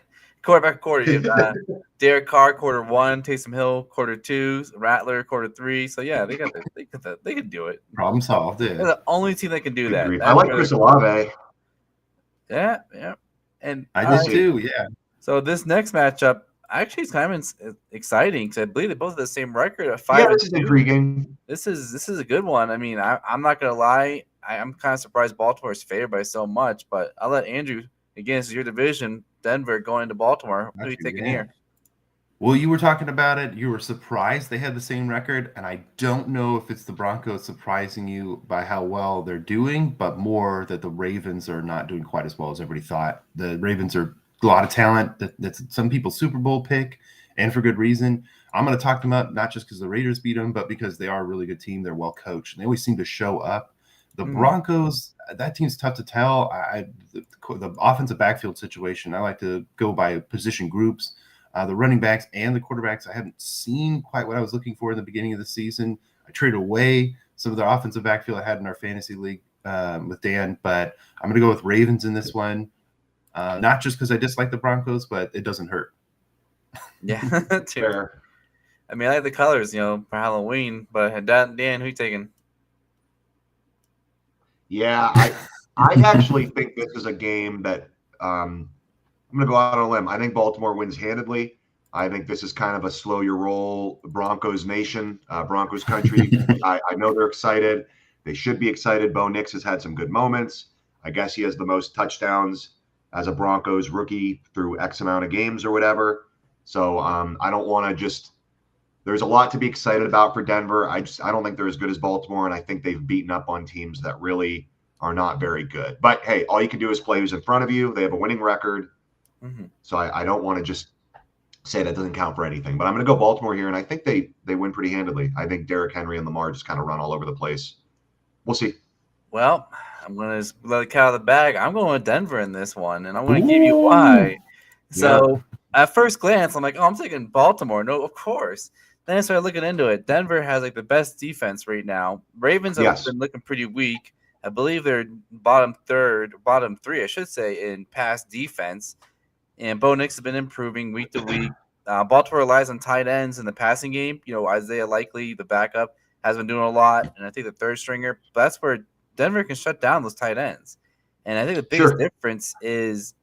Quarterback a quarter. Derek Carr quarter 1, Taysom Hill quarter 2, Rattler quarter 3. So yeah, they can do it. Problem solved. Yeah. They're the only team that can do that. I like Chris Olave. Yeah, and I did too. Yeah. So this next matchup actually is kind of exciting because I believe they both have the same record of 5-2. Yeah, this is intriguing. This is a good one. I mean, I'm not gonna lie. I'm kind of surprised Baltimore is favored by so much, but I'll let Andrew. Again, this is your division. Denver going into Baltimore. Who are you taking here? Well, you were talking about it. You were surprised they had the same record, and I don't know if it's the Broncos surprising you by how well they're doing, but more that the Ravens are not doing quite as well as everybody thought. The Ravens are a lot of talent. That's some people's Super Bowl pick, and for good reason. I'm going to talk them up, not just because the Raiders beat them, but because they are a really good team. They're well coached, and they always seem to show up. The Broncos, that team's tough to tell. The offensive backfield situation, I like to go by position groups. The running backs and the quarterbacks, I haven't seen quite what I was looking for in the beginning of the season. I traded away some of the offensive backfield I had in our fantasy league with Dan, but I'm going to go with Ravens in this one. Not just because I dislike the Broncos, but it doesn't hurt. Yeah, fair. I mean, I like the colors, for Halloween, but Dan, who you taking? Yeah, I actually think this is a game that I'm going to go out on a limb. I think Baltimore wins handedly. I think this is kind of a slow your roll Broncos nation, Broncos country. I know they're excited. They should be excited. Bo Nix has had some good moments. I guess he has the most touchdowns as a Broncos rookie through X amount of games or whatever. So I don't want to just – there's a lot to be excited about for Denver. I don't think they're as good as Baltimore, and I think they've beaten up on teams that really are not very good. But, hey, all you can do is play who's in front of you. They have a winning record. So I don't want to just say that doesn't count for anything. But I'm going to go Baltimore here, and I think they win pretty handedly. I think Derrick Henry and Lamar just kind of run all over the place. We'll see. Well, I'm going to let the cat out of the bag. I'm going with Denver in this one, and I'm going to give you why. So at first glance, I'm like, I'm taking Baltimore. No, of course. Then I started looking into it. Denver has the best defense right now. Ravens have been looking pretty weak. I believe they're bottom 3, I should say, in pass defense. And Bo Nix has been improving week to week. Baltimore relies on tight ends in the passing game. Isaiah Likely, the backup, has been doing a lot, and I think the third stringer. But that's where Denver can shut down those tight ends. And I think the biggest difference is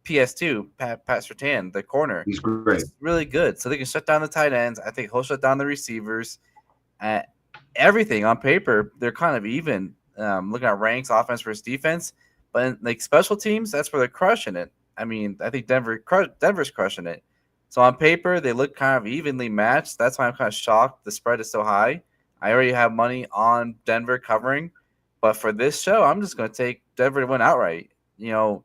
PS2, Pat Surtain, the corner. He's great. He's really good. So they can shut down the tight ends. I think he'll shut down the receivers. Everything on paper, they're kind of even. Looking at ranks, offense versus defense, but in, like special teams, that's where they're crushing it. I mean, I think Denver's crushing it. So on paper, they look kind of evenly matched. That's why I'm kind of shocked the spread is so high. I already have money on Denver covering, but for this show, I'm just going to take Denver to win outright.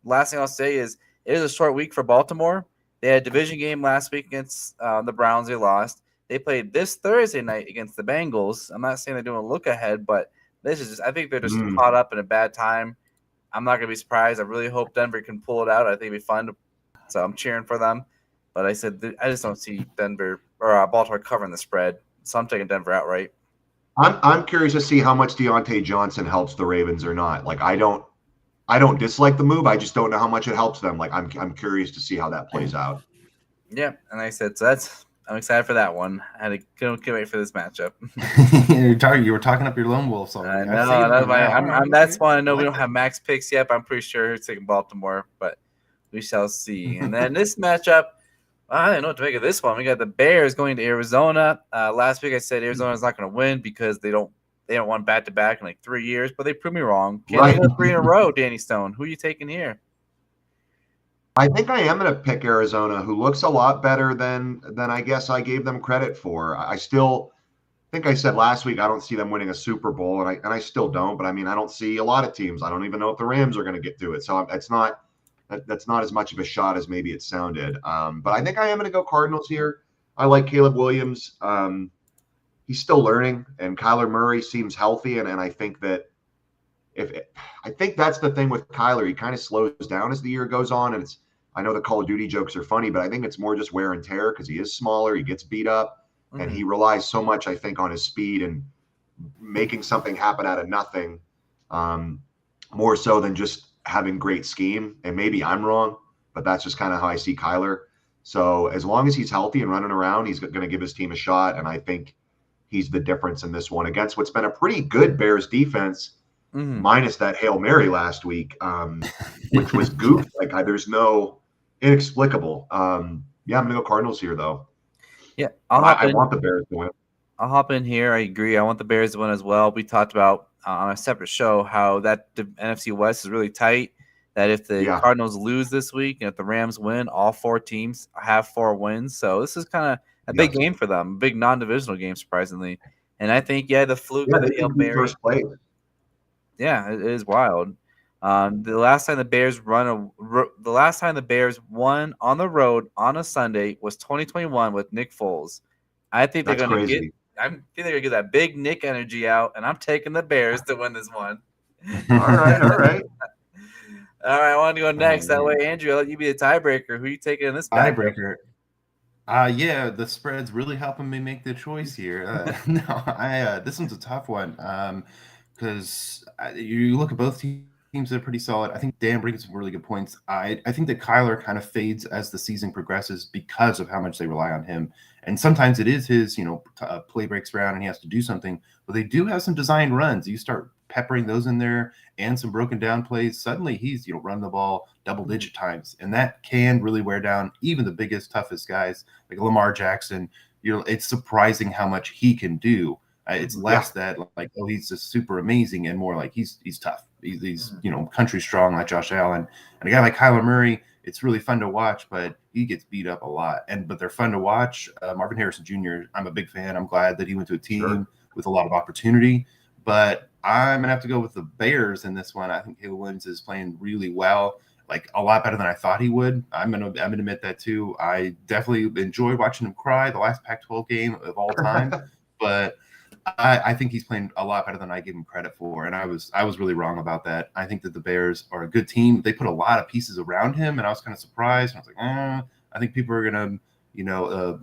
Last thing I'll say is it is a short week for Baltimore. They had a division game last week against the Browns. They lost. They played this Thursday night against the Bengals. I'm not saying they're doing a look ahead, but this is I think they're just caught up in a bad time. I'm not going to be surprised. I really hope Denver can pull it out. I think it'd be fun. So I'm cheering for them. But I just don't see Denver or Baltimore covering the spread. So I'm taking Denver outright. I'm curious to see how much Deontay Johnson helps the Ravens or not. Like I don't dislike the move. I just don't know how much it helps them. Like I'm curious to see how that plays out. Yeah, and I said so. I'm excited for that one. I had to can't wait for this matchup. You were talking up your lone wolves already. That's one. I know we don't have max picks yet, but I'm pretty sure he's taking Baltimore. But we shall see. And then this matchup, I don't know what to make of this one. We got the Bears going to Arizona. Last week I said Arizona's not going to win because they don't won back to back in like 3 years, but they proved me wrong. Can they go 3 in a row? Danny Stone, who are you taking here? I think I am going to pick Arizona, who looks a lot better than I guess I gave them credit for. I still think I said last week I don't see them winning a Super Bowl, and I still don't. But I mean, I don't see a lot of teams. I don't even know if the Rams are going to get to it. So that's not as much of a shot as maybe it sounded. But I think I am going to go Cardinals here. I like Caleb Williams. He's still learning, and Kyler Murray seems healthy, and I think that I think that's the thing with Kyler. He kind of slows down as the year goes on, and I know the Call of Duty jokes are funny, but I think it's more just wear and tear because he is smaller, he gets beat up, and he relies so much, I think, on his speed and making something happen out of nothing, more so than just having great scheme. And maybe I'm wrong, but that's just kind of how I see Kyler. So as long as he's healthy and running around, he's going to give his team a shot, and I think he's the difference in this one against what's been a pretty good Bears defense, minus that Hail Mary last week, which was goofy. Like there's no inexplicable. I'm gonna go Cardinals here though. Yeah, I want the Bears to win. I'll hop in here. I agree. I want the Bears to win as well. We talked about on a separate show how that the NFC West is really tight. That if the Cardinals lose this week and if the Rams win, all 4 teams have 4 wins. So this is kind of a big game for them, a big non-divisional game, surprisingly. And I think the fluke of the Hail Mary. First place. Yeah, it is wild. The last time the Bears won on the road on a Sunday was 2021 with Nick Foles. I think they're going to get that big Nick energy out, and I'm taking the Bears to win this one. All right. All right, I want to go next. That way, Andrew, I'll let you be the tiebreaker. Who are you taking in this tiebreaker? The spread's really helping me make the choice here. This one's a tough one. Because you look at both teams, they're pretty solid. I think Dan brings some really good points. I think that Kyler kind of fades as the season progresses because of how much they rely on him. And sometimes it is his, play breaks around and he has to do something. But they do have some designed runs. You start peppering those in there and some broken down plays. Suddenly he's, run the ball double-digit times. And that can really wear down even the biggest, toughest guys like Lamar Jackson. It's surprising how much he can do. It's less that like, oh, he's just super amazing, and more like he's tough. He's country strong like Josh Allen, and a guy like Kyler Murray. It's really fun to watch, but he gets beat up a lot. But they're fun to watch. Marvin Harrison Jr. I'm a big fan. I'm glad that he went to a team with a lot of opportunity. But I'm gonna have to go with the Bears in this one. I think Caleb Williams is playing really well, like a lot better than I thought he would. I'm gonna admit that too. I definitely enjoy watching him cry. The last Pac-12 game of all time, but. I think he's playing a lot better than I give him credit for, and I was really wrong about that. I think that the Bears are a good team. They put a lot of pieces around him, and I was kind of surprised. And I was like, I think people are gonna,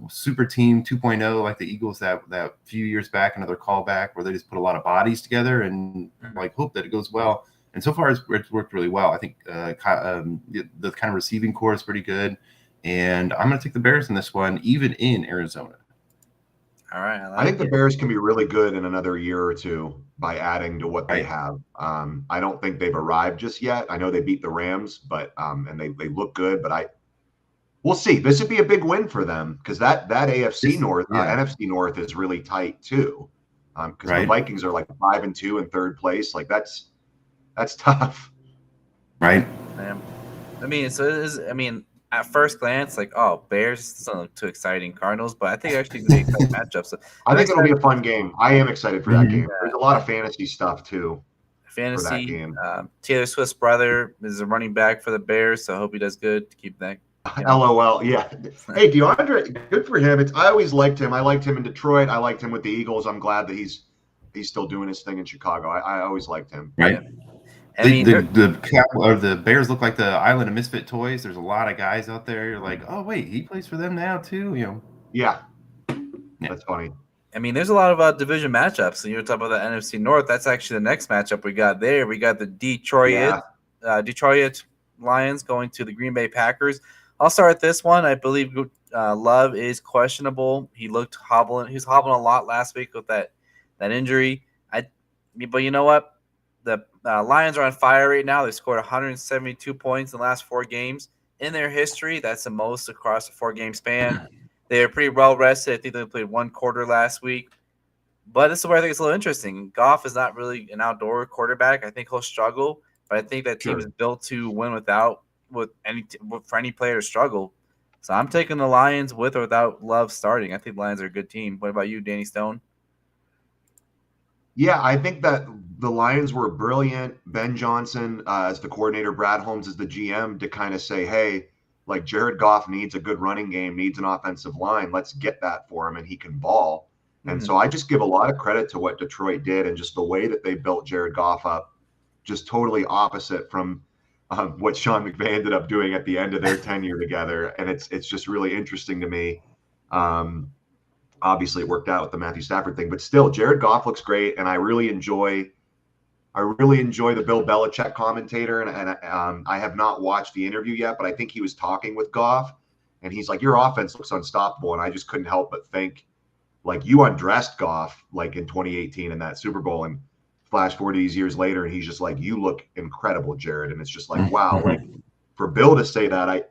super team 2.0 like the Eagles that few years back, another callback where they just put a lot of bodies together and like hope that it goes well. And so far, it's worked really well. I think the kind of receiving core is pretty good, and I'm gonna take the Bears in this one, even in Arizona. All right, I think the it. Bears can be really good in another year or two by adding to what they Right. have. I don't think they've arrived just yet. I know they beat the Rams, but and they look good, but we'll see. This would be a big win for them because that AFC North, Yeah. NFC North is really tight too. Because the Right. Vikings are like 5-2 in third place. Like that's tough. Right. I mean, so it is. I mean, at first glance, like, oh, Bears doesn't look too exciting. Cardinals, but I think actually gonna be an exciting matchup. So I I'm think it'll be excited a fun game. I am excited for that Mhm. game. There's a lot of fantasy stuff too for that fantasy. game. Taylor Swift's brother is a running back for the Bears, so I hope he does good to keep that. LOL. Yeah. Hey, DeAndre, good for him. I always liked him. I liked him in Detroit. I liked him with the Eagles. I'm glad that he's still doing his thing in Chicago. I always liked him. Right. I mean, the Bears look like the island of misfit toys. There's a lot of guys out there. You're like, oh wait, he plays for them now too. Yeah. That's funny. I mean, there's a lot of division matchups. So you're talking about the NFC North. That's actually the next matchup we got there. We got the Detroit Lions going to the Green Bay Packers. I'll start with this one. I believe Love is questionable. He looked hobbling. He was hobbling a lot last week with that injury. But you know what? The Lions are on fire right now. They scored 172 points in the last 4 games in their history. That's the most across a 4-game span. They're pretty well rested. I think they played 1 quarter last week. But this is where I think it's a little interesting. Goff is not really an outdoor quarterback. I think he'll struggle, but I think that team is built to win for any player to struggle. So I'm taking the Lions with or without Love starting. I think the Lions are a good team. What about you, Danny Stone? Yeah, I think that the Lions were brilliant. Ben Johnson as the coordinator, Brad Holmes as the GM to kind of say, hey, like Jared Goff needs a good running game, needs an offensive line. Let's get that for him and he can ball. And so I just give a lot of credit to what Detroit did and just the way that they built Jared Goff up, just totally opposite from what Sean McVay ended up doing at the end of their tenure together. And it's just really interesting to me. Obviously, it worked out with the Matthew Stafford thing, but still, Jared Goff looks great, and I really enjoy the Bill Belichick commentator, and I have not watched the interview yet, but I think he was talking with Goff, and he's like, "Your offense looks unstoppable," and I just couldn't help but think, like, you undressed Goff like in 2018 in that Super Bowl, and flash forward these years later, and he's just like, "You look incredible, Jared," and it's just like, wow, like for Bill to say that,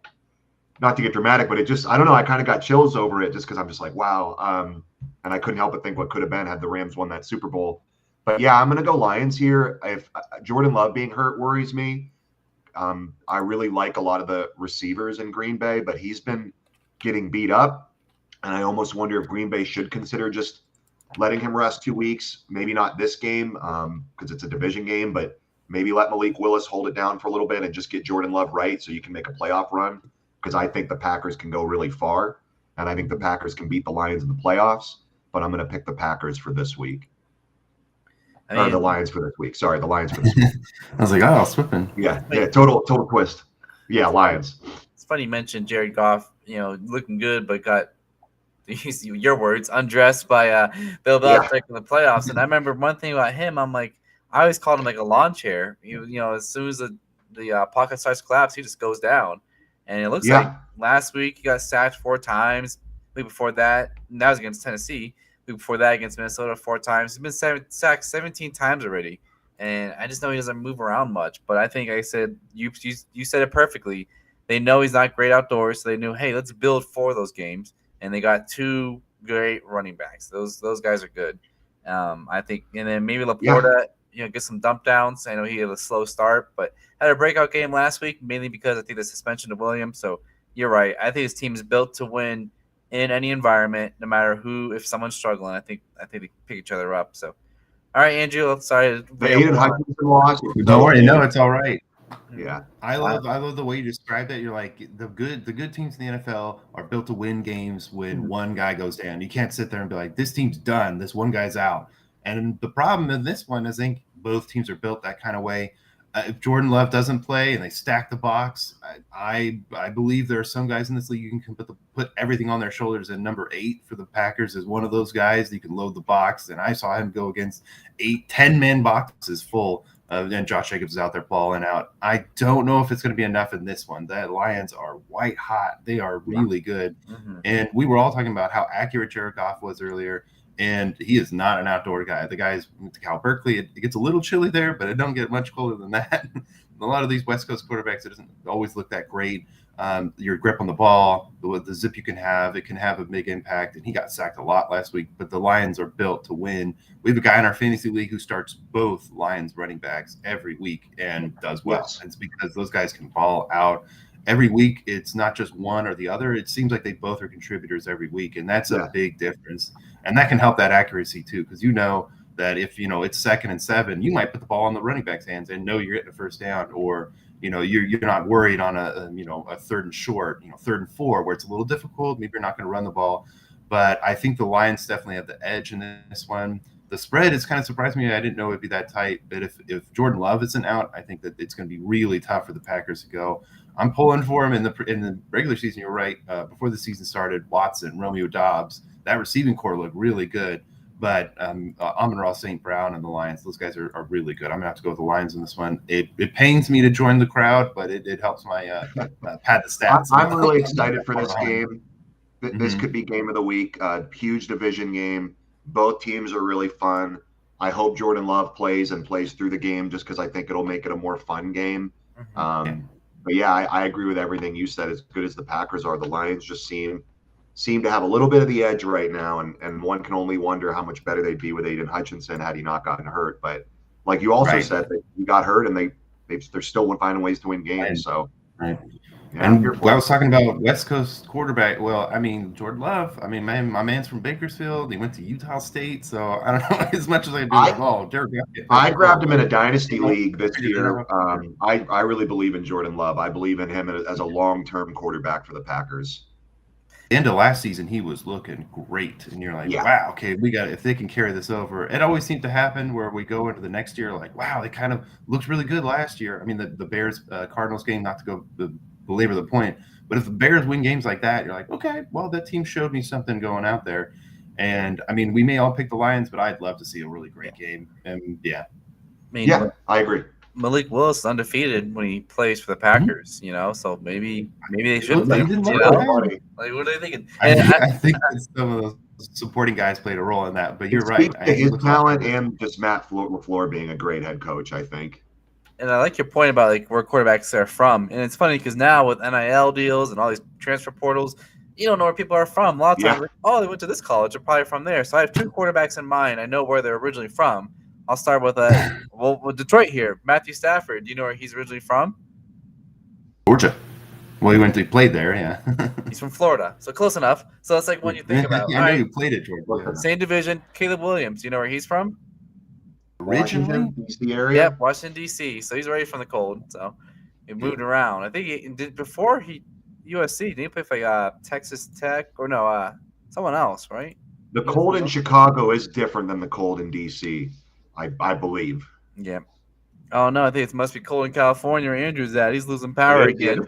not to get dramatic, but it just, I don't know, I kind of got chills over it just because I'm just like, wow. And I couldn't help but think what could have been had the Rams won that Super Bowl. But yeah, I'm going to go Lions here. If Jordan Love being hurt worries me. I really like a lot of the receivers in Green Bay, but he's been getting beat up. And I almost wonder if Green Bay should consider just letting him rest 2 weeks. Maybe not this game because it's a division game, but maybe let Malik Willis hold it down for a little bit and just get Jordan Love right so you can make a playoff run. Because I think the Packers can go really far, and I think the Packers can beat the Lions in the playoffs. But I'm going to pick the Packers for this week. Or the Lions for this week. Sorry, the Lions for this week. I was like, oh, slipping. Yeah, total twist. Yeah, Lions. It's funny you mentioned Jared Goff, looking good, but got, your words, undressed by Bill Belichick in the playoffs. And I remember one thing about him, I'm like, I always called him like a lawn chair. As soon as the pocket starts to collapse, he just goes down. And it looks like last week he got sacked 4 times. The week before that, and that was against Tennessee. The week before that against Minnesota 4 times. He's been sacked 17 times already. And I just know he doesn't move around much. But I think I said you said it perfectly. They know he's not great outdoors, so they knew, hey, let's build for those games. And they got 2 great running backs. Those guys are good. I think, and then maybe Laporta, get some dump downs. I know he had a slow start, but had a breakout game last week, mainly because I think the suspension of Williams. So you're right. I think his team is built to win in any environment, no matter if someone's struggling. I think they pick each other up. So, all right, Andrew. Sorry. The Aiden Hutchinson loss. Don't worry. No, it's all right. Yeah. I love the way you described it. You're like, the good teams in the NFL are built to win games when one guy goes down. You can't sit there and be like, this team's done, this one guy's out. And the problem in this one is I think both teams are built that kind of way. If Jordan Love doesn't play and they stack the box, I believe there are some guys in this league you can put everything on their shoulders. And number 8 for the Packers is one of those guys. You can load the box. And I saw him go against 10-man boxes full And Josh Jacobs is out there balling out. I don't know if it's going to be enough in this one. The Lions are white hot. They are really good. Mm-hmm. And we were all talking about how accurate Jared Goff was earlier. And he is not an outdoor guy. The guy's went to Cal Berkeley. It gets a little chilly there, but it don't get much colder than that. A lot of these West Coast quarterbacks, it doesn't always look that great. Your grip on the ball, the zip you can have, it can have a big impact. And he got sacked a lot last week, but the Lions are built to win. We have a guy in our fantasy league who starts both Lions running backs every week and does well. Yes. It's because those guys can ball out. Every week, it's not just one or the other. It seems like they both are contributors every week, and that's a big difference. And that can help that accuracy too, because that if it's 2nd and 7, you might put the ball in the running back's hands and know you're getting a first down, or you're not worried on a 3rd and short, 3rd and 4, where it's a little difficult. Maybe you're not going to run the ball, but I think the Lions definitely have the edge in this one. The spread is kind of surprised me. I didn't know it'd be that tight, but if Jordan Love isn't out, I think that it's going to be really tough for the Packers to go. I'm pulling for him in the regular season. You're right. Before the season started, Watson, Romeo Dobbs, that receiving core looked really good. But Amon-Ra St. Brown and the Lions, those guys are really good. I'm gonna have to go with the Lions in this one. It pains me to join the crowd, but it helps my pad the stats. I'm really excited for this game. This could be game of the week. Huge division game. Both teams are really fun. I hope Jordan Love plays through the game, just because I think it'll make it a more fun game. But yeah, I agree with everything you said. As good as the Packers are, the Lions just seem to have a little bit of the edge right now, and one can only wonder how much better they'd be with Aiden Hutchinson had he not gotten hurt. But like you also said, that he got hurt, and they're still finding ways to win games. So, yeah, and I was talking about West Coast quarterback. Well, I mean Jordan Love. I mean, my man's from Bakersfield. He went to Utah State, so I don't know as much as I do. I grabbed him in a dynasty league this year. I really believe in Jordan Love. I believe in him as a long-term quarterback for the Packers. End of last season, he was looking great, and you're like, wow, okay, if they can carry this over. It always seemed to happen where we go into the next year like, wow, they kind of looked really good last year. I mean, the Bears Cardinals game, not to go belabor the point, but if the Bears win games like that, you're like, okay, well, that team showed me something going out there. And I mean, we may all pick the Lions, but I'd love to see a really great game. And I agree. Malik Willis is undefeated when he plays for the Packers, so maybe they should play. Like, what are they thinking? I think that some of those supporting guys played a role in that, but you're right. His talent and just Matt LaFleur being a great head coach, I think. And I like your point about like where quarterbacks are from. And it's funny because now with NIL deals and all these transfer portals, you don't know where people are from. A lot of times, they went to this college. They're probably from there. So I have 2 quarterbacks in mind. I know where they're originally from. I'll start with with Detroit here. Matthew Stafford. Do you know where he's originally from? Georgia. Well, he played there, yeah. He's from Florida, so close enough. So it's like when you think about. I know you played at Georgia. Same division. Caleb Williams. Do you know where he's from? Originally, D.C. area. Yep, Washington D.C. So he's ready from the cold. So he moved around. I think he did before USC. Did he play for Texas Tech or no? Someone else, right? The cold in Chicago is different than the cold in D.C. I believe. Yeah. Oh no, I think it must be cold in California where Andrew's at. He's losing power again.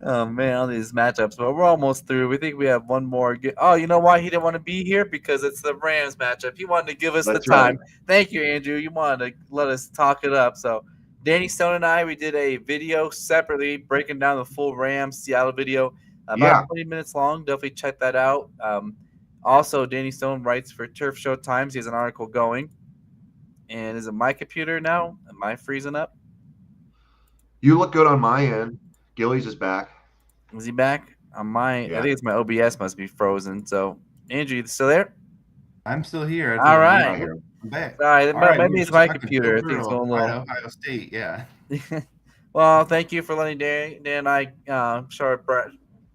Oh man, all these matchups. But we're almost through. We think we have one more. Oh, you know why he didn't want to be here? Because it's the Rams matchup. He wanted to give us the time. Right. Thank you, Andrew. You wanted to let us talk it up. So Danny Stone and I, we did a video separately breaking down the full Rams Seattle video. About 20 minutes long. Definitely check that out. Also, Danny Stone writes for Turf Show Times. He has an article going. And is it my computer now? Am I freezing up? You look good on my end. Gillies is back. Is he back? On my, I think it's my OBS must be frozen. So, Andrew, you still there? I'm still here. All right. I'm back. Sorry, maybe it's my computer. I think it's going a little. Ohio State, yeah. Well, thank you for letting Dan and I show our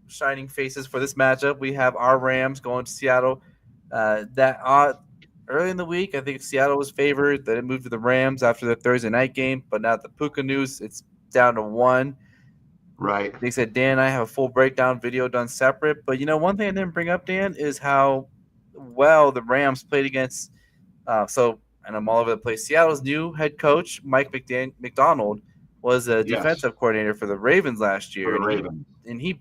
shining faces for this matchup. We have our Rams going to Seattle. Early in the week, I think Seattle was favored. Then it moved to the Rams after the Thursday night game. But now the Puka news, it's down to 1. Right. They said Dan and I have a full breakdown video done separate. But, one thing I didn't bring up, Dan, is how well the Rams played against and I'm all over the place. Seattle's new head coach, Mike McDonald, was a defensive coordinator for the Ravens last year. And he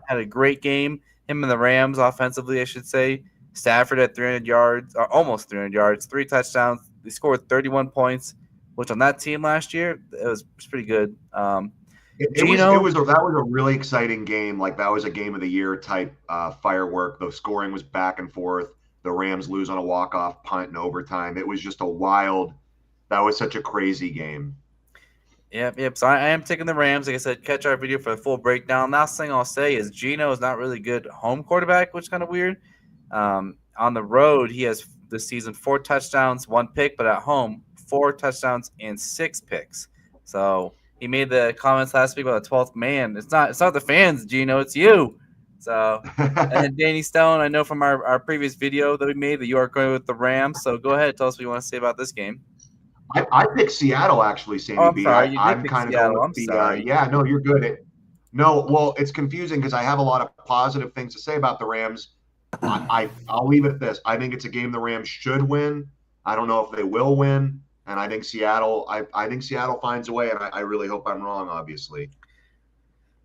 had a great game. Him and the Rams offensively, I should say. Stafford had 300 yards, or almost 300 yards, 3 touchdowns. They scored 31 points. which on that team last year, it was pretty good. It Gino, was that was a really exciting game. Like that was a game of the year type firework. The scoring was back and forth. The Rams lose on a walk off punt in overtime. It was just a wild. That was such a crazy game. Yep. So I am taking the Rams. Like I said, catch our video for the full breakdown. Last thing I'll say is Gino is not really good home quarterback, which is kind of weird. On the road, he has this season 4 touchdowns, 1 pick, but at home, 4 touchdowns and 6 picks. So he made the comments last week about the 12th man. It's not the fans, Gino, it's you. So and then Danny Stone, I know from our previous video that we made that you are going with the Rams. So go ahead, tell us what you want to say about this game. I picked Seattle actually, Oh, Sammy I'm B. sorry, you did I'm pick kind of going Seattle. with I'm the sorry. yeah. No, you're good. No, well, it's confusing because I have a lot of positive things to say about the Rams. I'll leave it at this. I think it's a game the Rams should win. I don't know if they will win, and I think Seattle. I think Seattle finds a way, and I really hope I'm wrong. Obviously,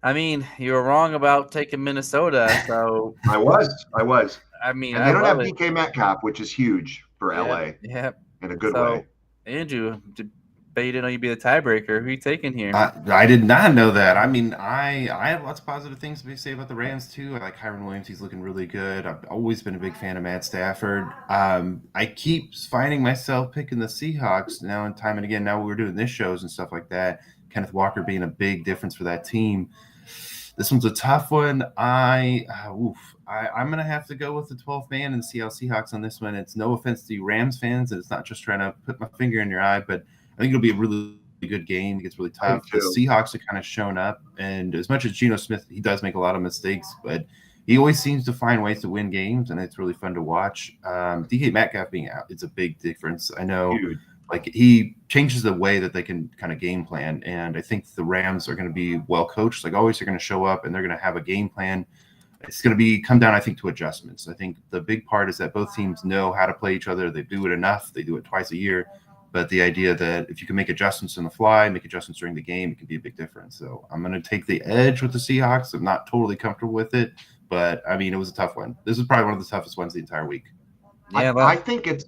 I mean, you were wrong about taking Minnesota, so I was. I mean, And I they don't have love it. DK Metcalf, which is huge for LA Yep. in a good So, way. Andrew, bet you didn't know you'd be the tiebreaker. Who are you taking here? I did not know that. I mean, I have lots of positive things to say about the Rams too. I like Kyron Williams; he's looking really good. I've always been a big fan of Matt Stafford. I keep finding myself picking the Seahawks now and time and again. Now we're doing this shows and stuff like that. Kenneth Walker being a big difference for that team. This one's a tough one. I'm gonna have to go with the 12th man and see how Seahawks on this one. It's no offense to you Rams fans, and it's not just trying to put my finger in your eye, but I think it'll be a really good game. It gets really tough. The Seahawks have kind of shown up, and as much as Geno Smith, he does make a lot of mistakes, but he always seems to find ways to win games, and it's really fun to watch. DK Metcalf being out, it's a big difference. I know. Dude. Like he changes the way that they can kind of game plan, and I think the Rams are going to be well coached. Like always, they're going to show up and they're going to have a game plan. It's going to come down, I think, to adjustments. I think the big part is that both teams know how to play each other. They do it enough. They do it twice a year. But the idea that if you can make adjustments on the fly, make adjustments during the game, it can be a big difference. So I'm going to take the edge with the Seahawks. I'm not totally comfortable with it, but I mean, it was a tough one. This is probably one of the toughest ones the entire week. Yeah, I think it's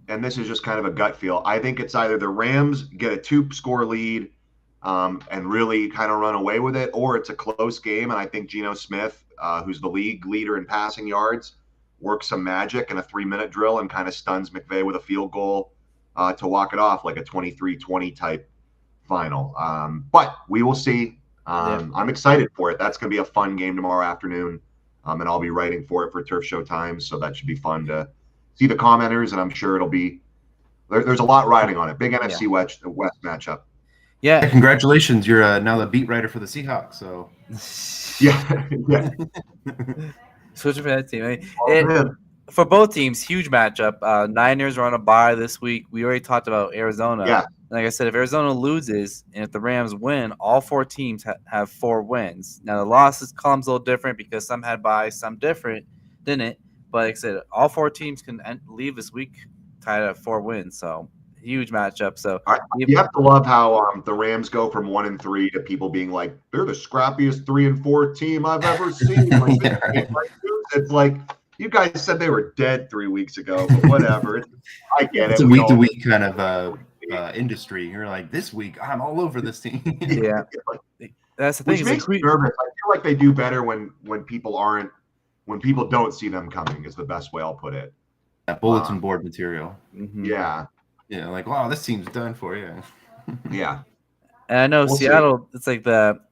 and this is just kind of a gut feel. I think it's either the Rams get a 2-score lead and really kind of run away with it, or it's a close game. And I think Geno Smith, who's the league leader in passing yards, works some magic in a 3-minute drill and kind of stuns McVay with a field goal to walk it off like a 23-20 type final. But we will see. I'm excited for it. That's going to be a fun game tomorrow afternoon, and I'll be writing for it for Turf Show Times, so that should be fun to see the commenters, and I'm sure it'll be there's a lot riding on it. Big NFC West matchup. Yeah, congratulations! You're now the beat writer for the Seahawks. So yeah. Switching for that team. For both teams, huge matchup. Niners are on a bye this week. We already talked about Arizona. Yeah. Like I said, if Arizona loses and if the Rams win, all 4 teams have 4 wins. Now the losses column's a little different because some had byes, some didn't. But like I said, all 4 teams can leave this week tied at 4 wins. So huge matchup. So you have to love how the Rams go from 1-3 to people being like, they're the scrappiest 3-4 team I've ever seen. It's like you guys said they were dead 3 weeks ago, but whatever. I get it. It's a week-to-week kind of industry. You're like, this week I'm all over this team. Yeah, that's the thing. Which makes me nervous. I feel like they do better when people don't see them coming. Is the best way I'll put it. That bulletin board material. Mm-hmm. Yeah. Yeah, like wow, this team's done for you. Yeah. And I know Seattle. It's like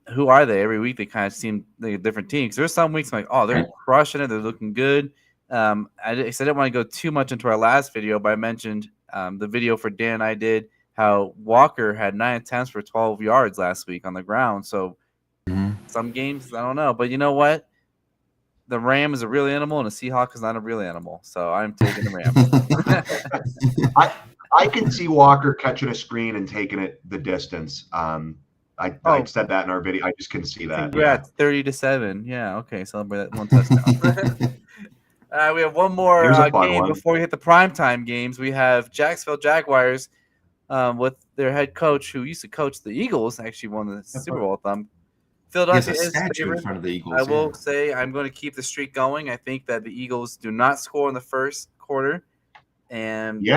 who are they? Every week they kind of seem like a different team. Because there's some weeks I'm like, oh, they're crushing it. They're looking good. I didn't want to go too much into our last video, but I mentioned the video for Dan and I did how Walker had 9 attempts for 12 yards last week on the ground. So some games, I don't know. But you know what? The Ram is a real animal, and a Seahawk is not a real animal. So I'm taking the Ram. I can see Walker catching a screen and taking it the distance. I said that in our video. I just couldn't see that. Congrats, 30-7. Yeah, okay. Celebrate that one touchdown. We have one more game before we hit the primetime games. We have Jacksonville Jaguars with their head coach, who used to coach the Eagles, actually won the Super Bowl with them. Philadelphia is statue in front of the Eagles. I will say I'm going to keep the streak going. I think that the Eagles do not score in the first quarter, and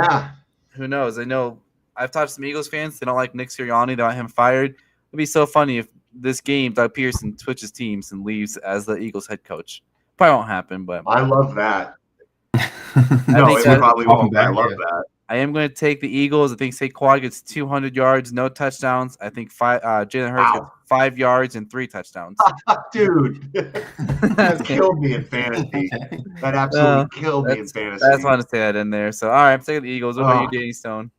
who knows? I know I've talked to some Eagles fans. They don't like Nick Sirianni. They want him fired. It'd be so funny if this game Doug Peterson switches teams and leaves as the Eagles head coach. Probably won't happen, but I love that. I No, think it that- probably won't. I love that. I am going to take the Eagles. I think Saquon gets 200 yards, no touchdowns. I think Jalen Hurts gets 5 yards and 3 touchdowns. Dude, that killed me in fantasy. That absolutely killed me in fantasy. I just wanted to say that in there. So, all right, I'm taking the Eagles. What about you, Danny Stone?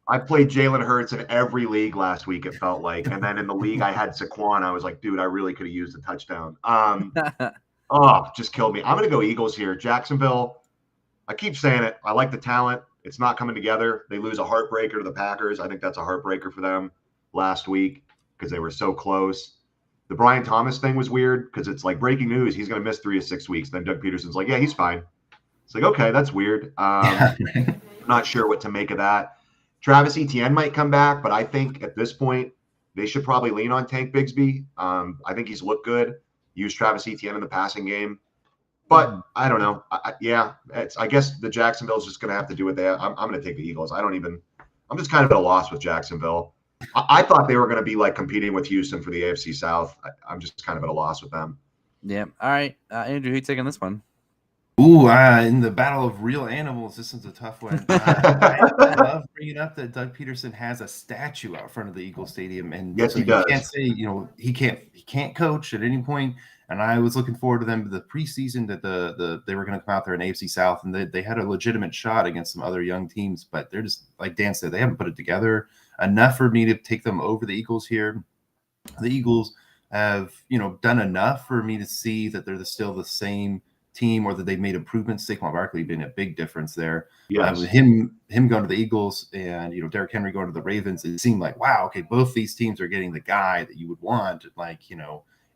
I played Jalen Hurts in every league last week, it felt like. And then in the league I had Saquon, I was like, dude, I really could have used a touchdown. Just killed me. I'm going to go Eagles here. Jacksonville, I keep saying it. I like the talent. It's not coming together. They lose a heartbreaker to the Packers. I think that's a heartbreaker for them last week because they were so close. The Brian Thomas thing was weird because it's like breaking news. He's going to miss 3 to 6 weeks. Then Doug Peterson's like, yeah, he's fine. It's like, okay, that's weird. I'm not sure what to make of that. Travis Etienne might come back, but I think at this point they should probably lean on Tank Bigsby. I think he's looked good. Use Travis Etienne in the passing game. But I don't know. I guess the Jacksonville's just going to have to do what they have. I'm going to take the Eagles. I'm just kind of at a loss with Jacksonville. I thought they were going to be like competing with Houston for the AFC South. I'm just kind of at a loss with them. Yeah. All right. Andrew, who you taking this one? Ooh, in the battle of real animals, this is a tough one. I love bringing up that Doug Peterson has a statue out front of the Eagle Stadium, and yes, so he does. Can't say he can't coach at any point. And I was looking forward to them the preseason that they were going to come out there in AFC South, and they had a legitimate shot against some other young teams, but they're just like Dan said, they haven't put it together enough for me to take them over the Eagles here. The Eagles have done enough for me to see that they're still the same team or that they've made improvements. Saquon Barkley being a big difference there. Yes. With him going to the Eagles and Derrick Henry going to the Ravens, it seemed like, wow, okay, both these teams are getting the guy that you would want,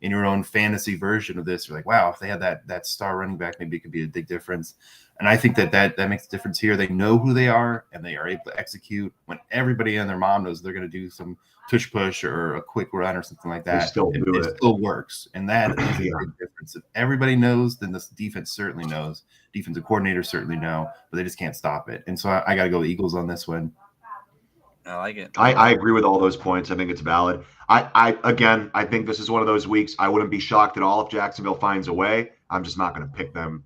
in your own fantasy version of this. You're like, wow, if they had that star running back, maybe it could be a big difference. And I think that makes a difference here. They know who they are and they are able to execute when everybody and their mom knows they're going to do some tush push or a quick run or something like that. It still works. And that is a big difference. If everybody knows, then the defense certainly knows. Defensive coordinators certainly know, but they just can't stop it. And so I got to go the Eagles on this one. I like it. I agree with all those points. I think it's valid. I think this is one of those weeks. I wouldn't be shocked at all if Jacksonville finds a way. I'm just not going to pick them.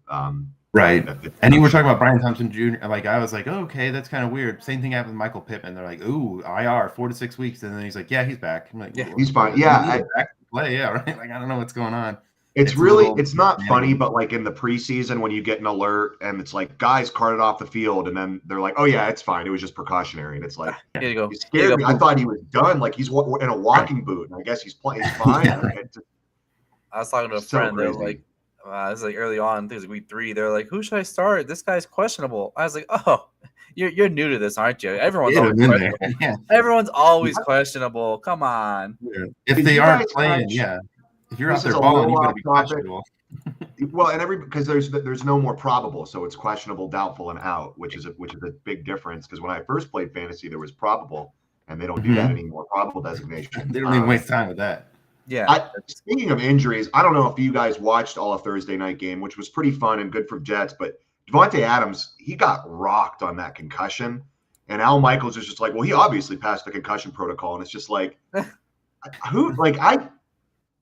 Right. And you were talking about Brian Thompson Jr. Like, I was like, oh, okay, that's kind of weird. Same thing happened with Michael Pittman. They're like, ooh, IR, 4 to 6 weeks. And then he's like, yeah, he's back. I'm like, yeah, he's fine. Yeah. Back to play. Yeah. Right. Like, I don't know what's going on. It's not funny, but like in the preseason when you get an alert and it's like guys carted off the field and then they're like, oh yeah, it's fine. It was just precautionary. And it's like, here you go. He scared me. I thought he was done. Like he's in a walking boot. And I guess he's playing. He's fine. I was talking to a friend. They're like, this is like early on. I think it was week 3. They're like, who should I start? This guy's questionable. I was like, oh, you're new to this, aren't you? Everyone's always questionable. Yeah. Everyone's always questionable. Come on. Yeah. If they aren't playing, yeah. If you're out there balling, you better be questionable. Well, and because there's no more probable, so it's questionable, doubtful, and out, which is a big difference. Because when I first played fantasy, there was probable, and they don't do that anymore. Probable designation. They don't even waste time with that. Yeah. Speaking of injuries, I don't know if you guys watched all of Thursday night game, which was pretty fun and good for Jets, but Devontae Adams, he got rocked on that concussion, and Al Michaels is just like, well, he obviously passed the concussion protocol, and it's just like, who? Like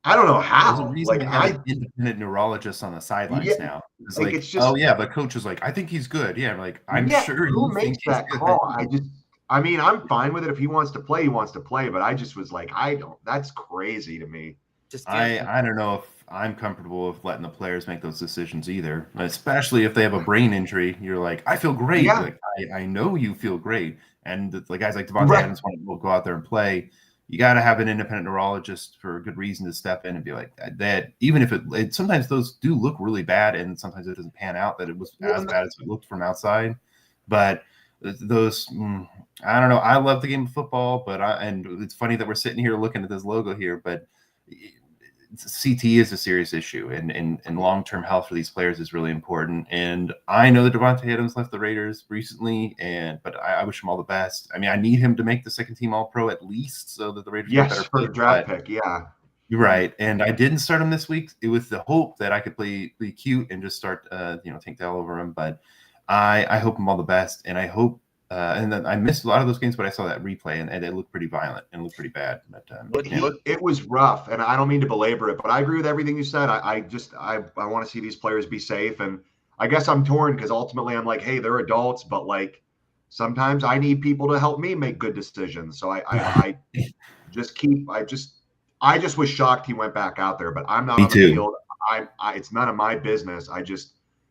I don't know how. There's a reason they have an independent neurologist on the sidelines now. It's like, it's just, oh yeah, but coach is like, I think he's good. Yeah, I'm like, I'm sure. Who makes that call? I'm fine with it. If he wants to play, he wants to play. But I just was like, that's crazy to me. I don't know if I'm comfortable with letting the players make those decisions either, especially if they have a brain injury. You're like, I feel great. Yeah. Like, I know you feel great. And the guys like Devontae Adams want to go out there and play. You got to have an independent neurologist for a good reason to step in and be like that. Even if it sometimes those do look really bad, and sometimes it doesn't pan out that it was as bad as it looked from outside. But those, I don't know. I love the game of football, and it's funny that we're sitting here looking at this logo here, but CT is a serious issue, and long-term health for these players is really important. And I know that Devontae Adams left the Raiders recently, but I wish him all the best. I mean, I need him to make the second team All-Pro at least, so that the Raiders get better for the draft pick. Yeah, you're right. And I didn't start him this week with the hope that I could play cute and just start Tank Dell over him. But I hope him all the best, and I hope And then I missed a lot of those games, but I saw that replay, and it looked pretty violent and looked pretty bad. But it was rough, and I don't mean to belabor it, but I agree with everything you said. I want to see these players be safe, and I guess I'm torn because ultimately I'm like, hey, they're adults, but like sometimes I need people to help me make good decisions. So I just was shocked he went back out there, but I'm not Me on the too. field. It's none of my business.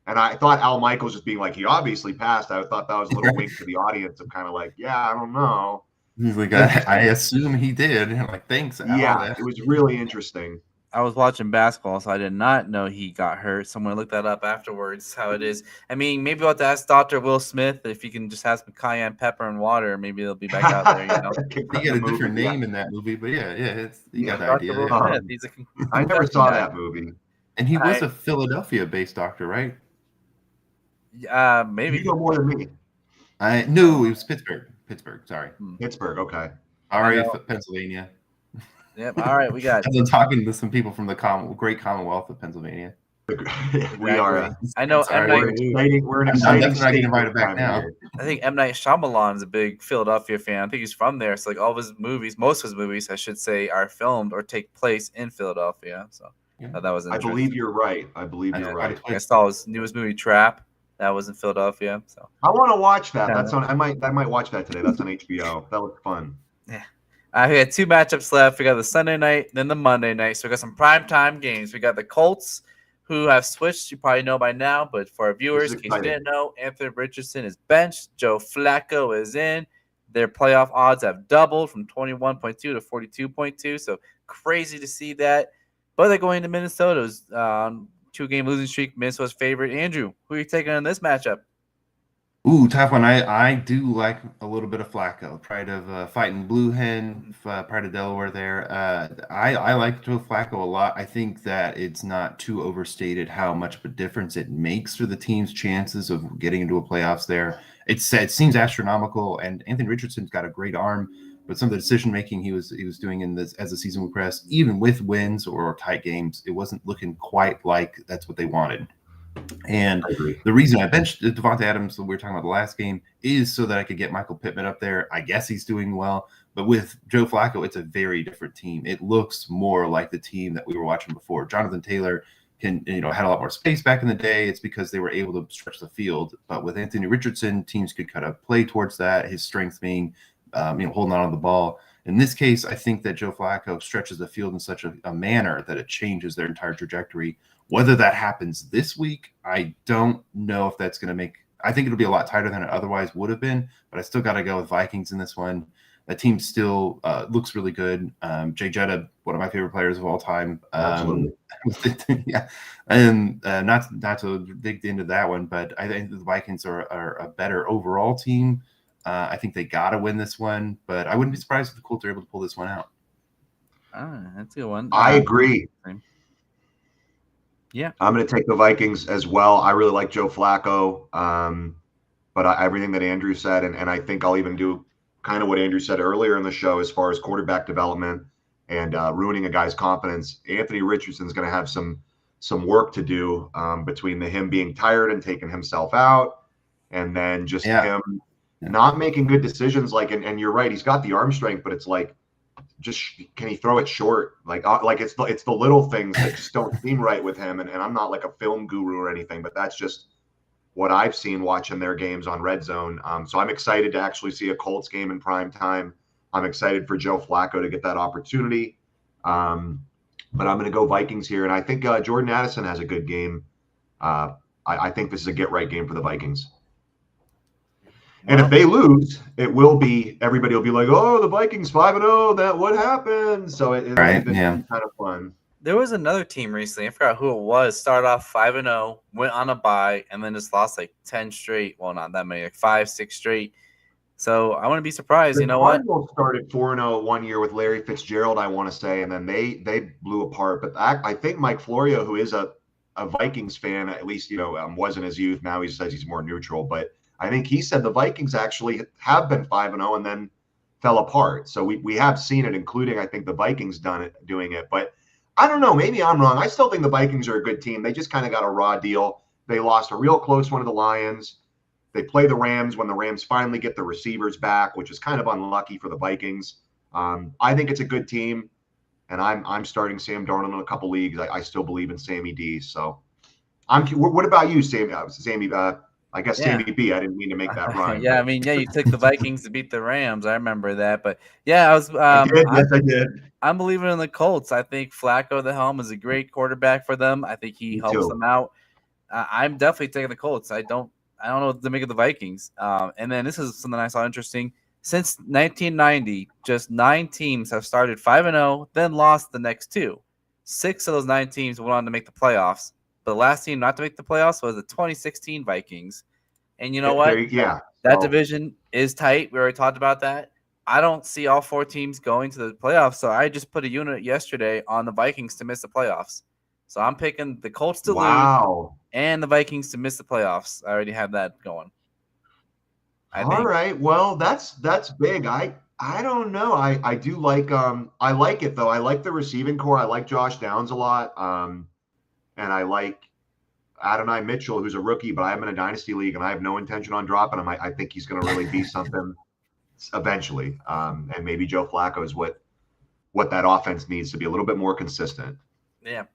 And I thought Al Michaels just being like, he obviously passed. I thought that was a little wink to the audience of kind of like, yeah, I don't know. He's like, I assume he did. And I'm like, thanks, Al. Yeah, it was really interesting. I was watching basketball, so I did not know he got hurt. Someone looked that up afterwards, how it is. I mean, maybe we'll have to ask Dr. Will Smith if he can just have some cayenne pepper and water. Maybe they'll be back out there, you know. He got a different name in that movie, but you got the Dr. idea. Will Yeah. Smith. I never saw that movie. And he was a Philadelphia-based doctor, right? Maybe. You know more than me. No, it was Pittsburgh. Sorry. Pittsburgh, okay. Sorry, Pennsylvania. Yep. All right, we got. I've been talking to some people from the great Commonwealth of Pennsylvania. We are. I know. We're an exciting state. Invited back now. I think M. Night Shyamalan is a big Philadelphia fan. I think he's from there. So like all of his movies, most of his movies, I should say, are filmed or take place in Philadelphia. So that was. I believe you're right. I saw his newest movie, Trap. That was in Philadelphia. So I want to watch that. That's on. I might watch that today. That's on HBO. That looks fun. Yeah. We had 2 matchups left. We got the Sunday night, then the Monday night. So we got some primetime games. We got the Colts, who have switched. You probably know by now, but for our viewers, in case you didn't know, Anthony Richardson is benched. Joe Flacco is in. Their playoff odds have doubled from 21.2 to 42.2. So crazy to see that. But they're going to Minnesota's 2-game losing streak. Minnesota's favorite. Andrew, who are you taking in this matchup? Ooh, tough one. I do like a little bit of Flacco. Pride of fighting Blue Hen, Pride of Delaware there. I like Joe Flacco a lot. I think that it's not too overstated how much of a difference it makes for the team's chances of getting into a playoffs there. It seems astronomical, and Anthony Richardson's got a great arm, but some of the decision-making he was doing in this as the season progressed, even with wins or tight games, it wasn't looking quite like that's what they wanted. And the reason I benched Devontae Adams, we were talking about the last game, is so that I could get Michael Pittman up there. I guess he's doing well. But with Joe Flacco, it's a very different team. It looks more like the team that we were watching before. Jonathan Taylor had a lot more space back in the day. It's because they were able to stretch the field. But with Anthony Richardson, teams could kind of play towards that, his strength being holding on to the ball. In this case, I think that Joe Flacco stretches the field in such a manner that it changes their entire trajectory. Whether that happens this week, I don't know if that's going to make – I think it'll be a lot tighter than it otherwise would have been, but I still got to go with Vikings in this one. The team still looks really good. Jay Jetta, one of my favorite players of all time. Absolutely. Yeah. And not to dig into that one, but I think the Vikings are a better overall team. I think they got to win this one, but I wouldn't be surprised if the Colts are able to pull this one out. That's a good one. I agree. Yeah, I'm going to take the Vikings as well. I really like Joe Flacco, but everything that Andrew said, and I think I'll even do kind of what Andrew said earlier in the show as far as quarterback development and ruining a guy's confidence. Anthony Richardson's going to have some work to do between him being tired and taking himself out, and then just him not making good decisions. And you're right, he's got the arm strength, but it's like, just can he throw it short? Like it's the little things that just don't seem right with him. And I'm not like a film guru or anything, but that's just what I've seen watching their games on Red Zone. So I'm excited to actually see a Colts game in prime time. I'm excited for Joe Flacco to get that opportunity. But I'm going to go Vikings here. And I think Jordan Addison has a good game. I think this is a get-right game for the Vikings. And if they lose, everybody will be like, "Oh, the Vikings 5-0. That what happened?" So it's kind of fun. There was another team recently. I forgot who it was. Started off 5-0, went on a bye, and then just lost like 10 straight. Well, not that many, like 5, 6 straight. So I wouldn't be surprised. You know what? The Cardinals started 4-0 one year with Larry Fitzgerald, I want to say, and then they blew apart. But I think Mike Florio, who is a Vikings fan, at least was in his youth. Now he says he's more neutral, but I think he said the Vikings actually have been 5-0 and then fell apart. So we have seen it, including I think the Vikings doing it. But I don't know. Maybe I'm wrong. I still think the Vikings are a good team. They just kind of got a raw deal. They lost a real close one to the Lions. They play the Rams when the Rams finally get the receivers back, which is kind of unlucky for the Vikings. I think it's a good team, and I'm starting Sam Darnold in a couple leagues. I still believe in Sammy D. So what about you, Sammy? I guess Yeah. Sammy B. I didn't mean to make that rhyme. Yeah, I But mean, yeah, you took the Vikings to beat the Rams. I remember that. But yeah, I was I did. Yes, I did. I'm believing in the Colts. I think Flacco the helm is a great quarterback for them. I think he Me helps too. them out. I'm definitely taking the Colts. I don't know what to make of the Vikings. And then this is something I saw interesting. Since 1990, just 9 teams have started 5-0, then lost the next 2. 6 of those 9 teams went on to make the playoffs. The last team not to make the playoffs was the 2016 Vikings. And you know what? Yeah. That So, division is tight. We already talked about that. I don't see all 4 teams going to the playoffs, so I just put a unit yesterday on the Vikings to miss the playoffs. So I'm picking the Colts to lose wow. and the Vikings to miss the playoffs. I already have that going. I All think. right. Well, that's big. I don't know. I do like I like it though. I like the receiving core. I like Josh Downs a lot. And I like Adonai Mitchell, who's a rookie, but I have him in a dynasty league, and I have no intention on dropping him. I think he's going to really be something eventually. And maybe Joe Flacco is what that offense needs to be a little bit more consistent. Yeah.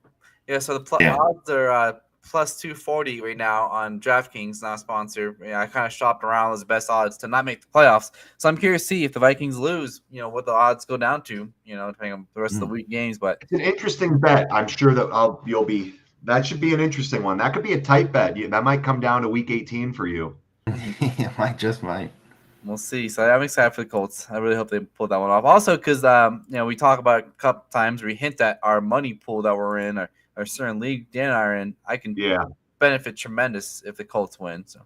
Yeah. So the odds are plus 240 right now on DraftKings, not a sponsor. Yeah, I kind of shopped around those best odds to not make the playoffs. So I'm curious to see if the Vikings lose, what the odds go down to, depending on the rest of the week games. But it's an interesting bet. I'm sure that that should be an interesting one. That could be a tight bet. That might come down to week 18 for you. It might. We'll see. So I'm excited for the Colts. I really hope they pull that one off. Also, because we talk about a couple times, we hint at our money pool that we're in, or certain league Dan and I are in. I can benefit tremendous if the Colts win. So,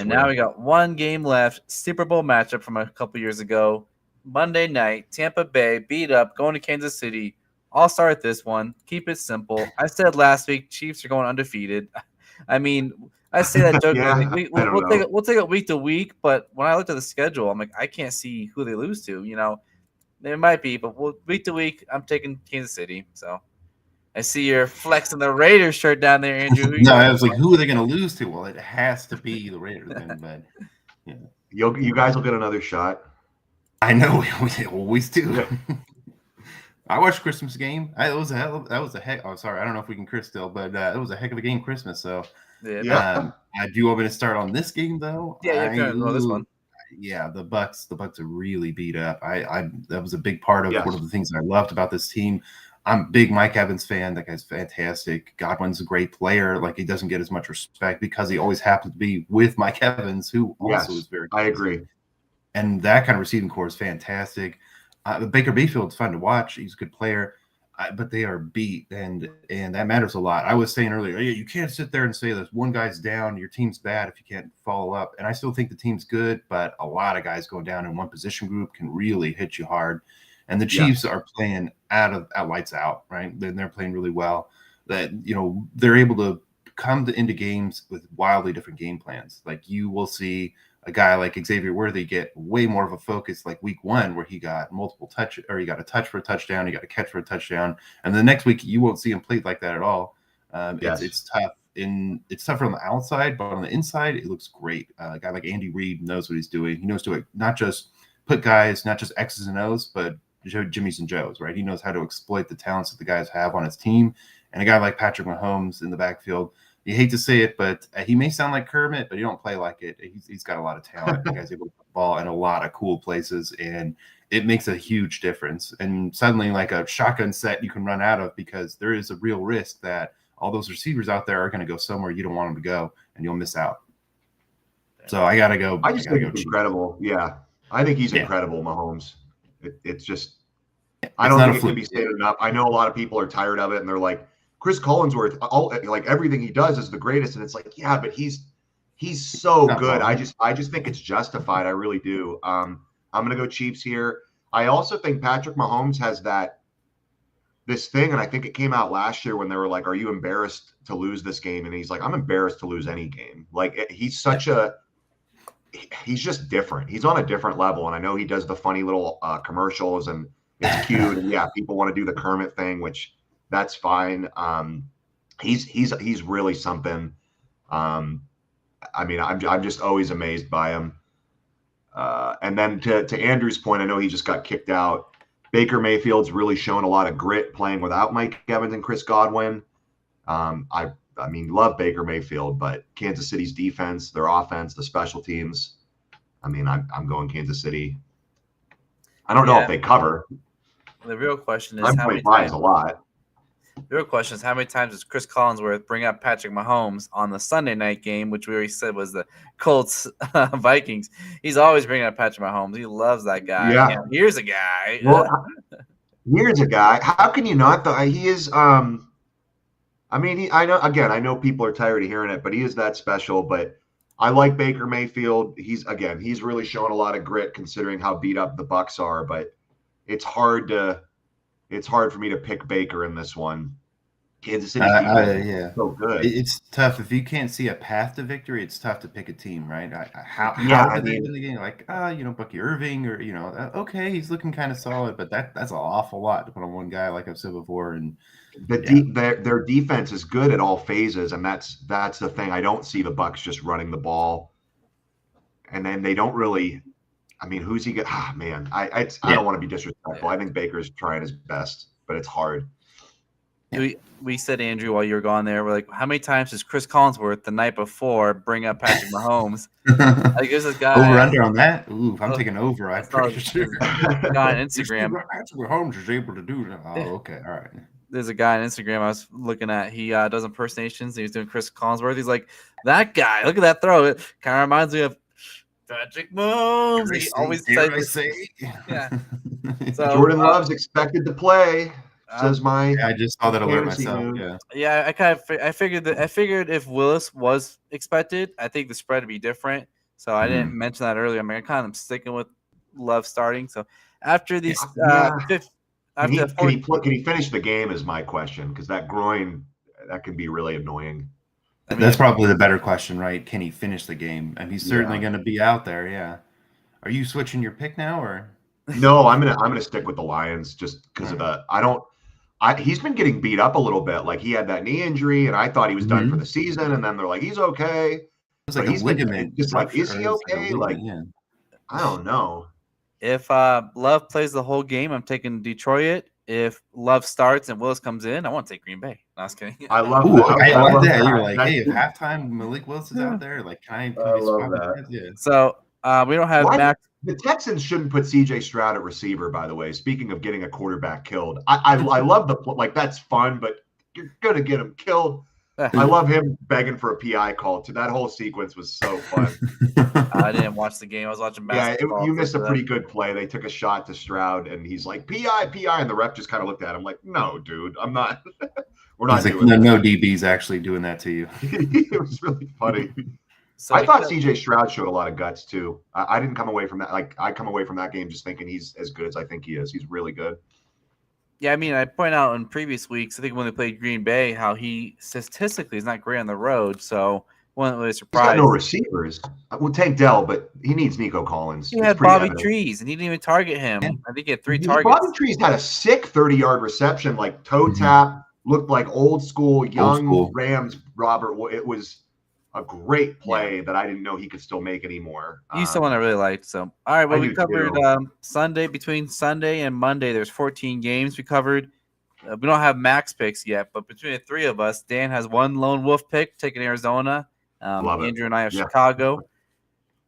now we got one game left. Super Bowl matchup from a couple years ago. Monday night, Tampa Bay beat up, going to Kansas City. I'll start this one. Keep it simple. I said last week, Chiefs are going undefeated. I mean, I say that jokingly. We'll take it week to week, but when I looked at the schedule, I'm like, I can't see who they lose to. There might be, but week to week, I'm taking Kansas City. So I see you're flexing the Raiders shirt down there, Andrew. No, I was like, who are they going to lose to? Well, it has to be the Raiders, then, but yeah. You guys will get another shot. I know we always do. I watched Christmas game. That was a heck. Oh, sorry, I don't know if we can curse still, but it was a heck of a game Christmas. So, I do want me to start on this game though. Yeah, go this one. Yeah, the Bucks are really beat up. That was a big part of one of the things I loved about this team. I'm a big Mike Evans fan. That guy's fantastic. Godwin's a great player. Like, he doesn't get as much respect because he always happens to be with Mike Evans, who also is very good. I agree. And that kind of receiving core is fantastic. Baker Mayfield's fun to watch. He's a good player, but they are beat, and that matters a lot. I was saying earlier, you can't sit there and say that one guy's down, your team's bad if you can't follow up. And I still think the team's good, but a lot of guys going down in one position group can really hit you hard. And the Chiefs are playing at lights out, right? They're playing really well. That they're able to come into games with wildly different game plans. Like, you will see a guy like Xavier Worthy get way more of a focus like week 1, where he got multiple touch, or he got a touch for a touchdown, he got a catch for a touchdown, and the next week you won't see him played like that at all. It's tough. It's tougher on the outside, but on the inside it looks great. A guy like Andy Reid knows what he's doing. He knows to not just put guys, not just X's and O's, but Jimmys and Joes, right? He knows how to exploit the talents that the guys have on his team. And a guy like Patrick Mahomes in the backfield, you hate to say it, but he may sound like Kermit, but he don't play like it. He's got a lot of talent. The guy's able to put the ball in a lot of cool places, and it makes a huge difference. And suddenly, like a shotgun set you can run out of, because there is a real risk that all those receivers out there are going to go somewhere you don't want them to go, and you'll miss out. So I got to go. I just think it's incredible. Yeah. I think he's incredible, Mahomes. It's just, I don't think it can be stated enough. I know a lot of people are tired of it, and they're like, Chris Collinsworth, like everything he does is the greatest, and it's like, yeah, but he's so good. I just think it's justified. I really do. I'm gonna go Chiefs here. I also think Patrick Mahomes has this thing, and I think it came out last year when they were like, "Are you embarrassed to lose this game?" And he's like, "I'm embarrassed to lose any game." Like, he's just different. He's on a different level, and I know he does the funny little commercials, and it's cute, and people want to do the Kermit thing, which. That's fine. He's really something. I mean, I'm just always amazed by him. And then to Andrew's point, I know he just got kicked out. Baker Mayfield's really shown a lot of grit playing without Mike Evans and Chris Godwin. I mean, love Baker Mayfield, but Kansas City's defense, their offense, the special teams. I mean, I'm going Kansas City. I don't know if they cover. The real question is 9.5 is a lot. The real question is how many times does Chris Collinsworth bring up Patrick Mahomes on the Sunday night game, which we already said was the Colts Vikings. He's always bringing up Patrick Mahomes. He loves that guy. Yeah. And here's a guy. Well, here's a guy. How can you not? Though he is. I mean, I know people are tired of hearing it, but he is that special. But I like Baker Mayfield. He's really shown a lot of grit considering how beat up the Bucs are. But it's hard for me to pick Baker in this one. Kansas City is so good. It's tough if you can't see a path to victory. It's tough to pick a team, right? How did they win the game? Like, Bucky Irving, or okay, he's looking kind of solid, but that's an awful lot to put on one guy, like I've said before. And their defense is good at all phases, and that's the thing. I don't see the Bucs just running the ball, and then they don't really. I mean, who's he? Man, I don't want to be disrespectful. I think Baker's trying his best, but it's hard. We said, Andrew, while you were gone there, we're like, how many times does Chris Collinsworth the night before bring up Patrick Mahomes? Like, there's this guy. Over under on that? Ooh, I'm taking over. I'm pretty sure. Guy on Instagram. Patrick Mahomes is able to do that. Oh, okay, all right. There's a guy on Instagram I was looking at. He does impersonations. He was doing Chris Collinsworth. He's like, that guy. Look at that throw. It kind of reminds me of Patrick Mahomes. He always says, yeah. So, Jordan Love's expected to play. Says my. I just saw that alert myself. Yeah. I figured if Willis was expected, I think the spread would be different. So I didn't mention that earlier. I mean, I kind of sticking with Love starting. So after these, can he finish the game? Is my question, because that groin that can be really annoying. I mean, that's probably the better question, right? Can he finish the game? And he's certainly going to be out there. Yeah. Are you switching your pick now, or? No, I'm gonna stick with the Lions just because of the. He's been getting beat up a little bit. Like, he had that knee injury, and I thought he was done for the season. And then they're like, he's okay. It's like a ligament. Just like, is he okay? Like, I don't know. If Love plays the whole game, I'm taking Detroit. If Love starts and Willis comes in, I want to take Green Bay. No, I was kidding. I love that. I love that. You're like, hey, if halftime Malik Willis is out there, like, can I love that. Yeah. So we don't have Max. The Texans shouldn't put C.J. Stroud at receiver, by the way. Speaking of getting a quarterback killed, I love that's fun, but you're going to get him killed. I love him begging for a PI call. That whole sequence was so fun. I didn't watch the game. I was watching basketball. Yeah, you missed a pretty good play. They took a shot to Stroud, and he's like, PI, and the ref just kind of looked at him like, no, dude, I'm not. We're not doing that. No DB's actually doing that to you. It was really funny. So I thought C.J. Stroud showed a lot of guts too. I didn't come away from that. Like, I come away from that game just thinking he's as good as I think he is. He's really good. Yeah, I mean, I point out in previous weeks, I think when they played Green Bay, how he statistically is not great on the road. So wasn't really surprised. He's got no receivers. We'll take Dell, but he needs Nico Collins. He had Bobby Trees, and he didn't even target him. I think he had 3 targets. Bobby Trees had a sick 30-yard reception, like toe tap, looked like old school Rams. Robert, it was a great play that I didn't know he could still make anymore. He's someone I really liked. So, all right, well, we covered Sunday. Between Sunday and Monday, there's 14 games we covered. We don't have max picks yet, but between the 3 of us, Dan has 1 lone wolf pick, taking Arizona. Andrew and I have Chicago.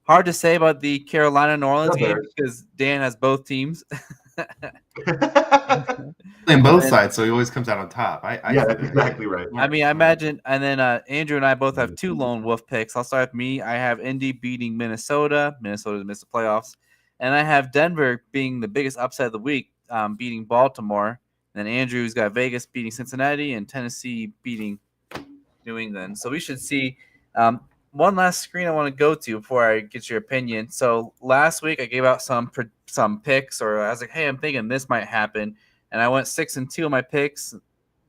Hard to say about the Carolina-New Orleans game because Dan has both teams. And both sides, so he always comes out on top. That's exactly right. I mean, I imagine, and then Andrew and I both have 2 lone wolf picks. I'll start with me. I have Indy beating Minnesota. Minnesota's missed the playoffs. And I have Denver being the biggest upset of the week, beating Baltimore. And then Andrew's got Vegas beating Cincinnati and Tennessee beating New England. So we should see one last screen I want to go to before I get your opinion. So last week I gave out some picks, or I was like, hey, I'm thinking this might happen. And I went 6-2 on my picks.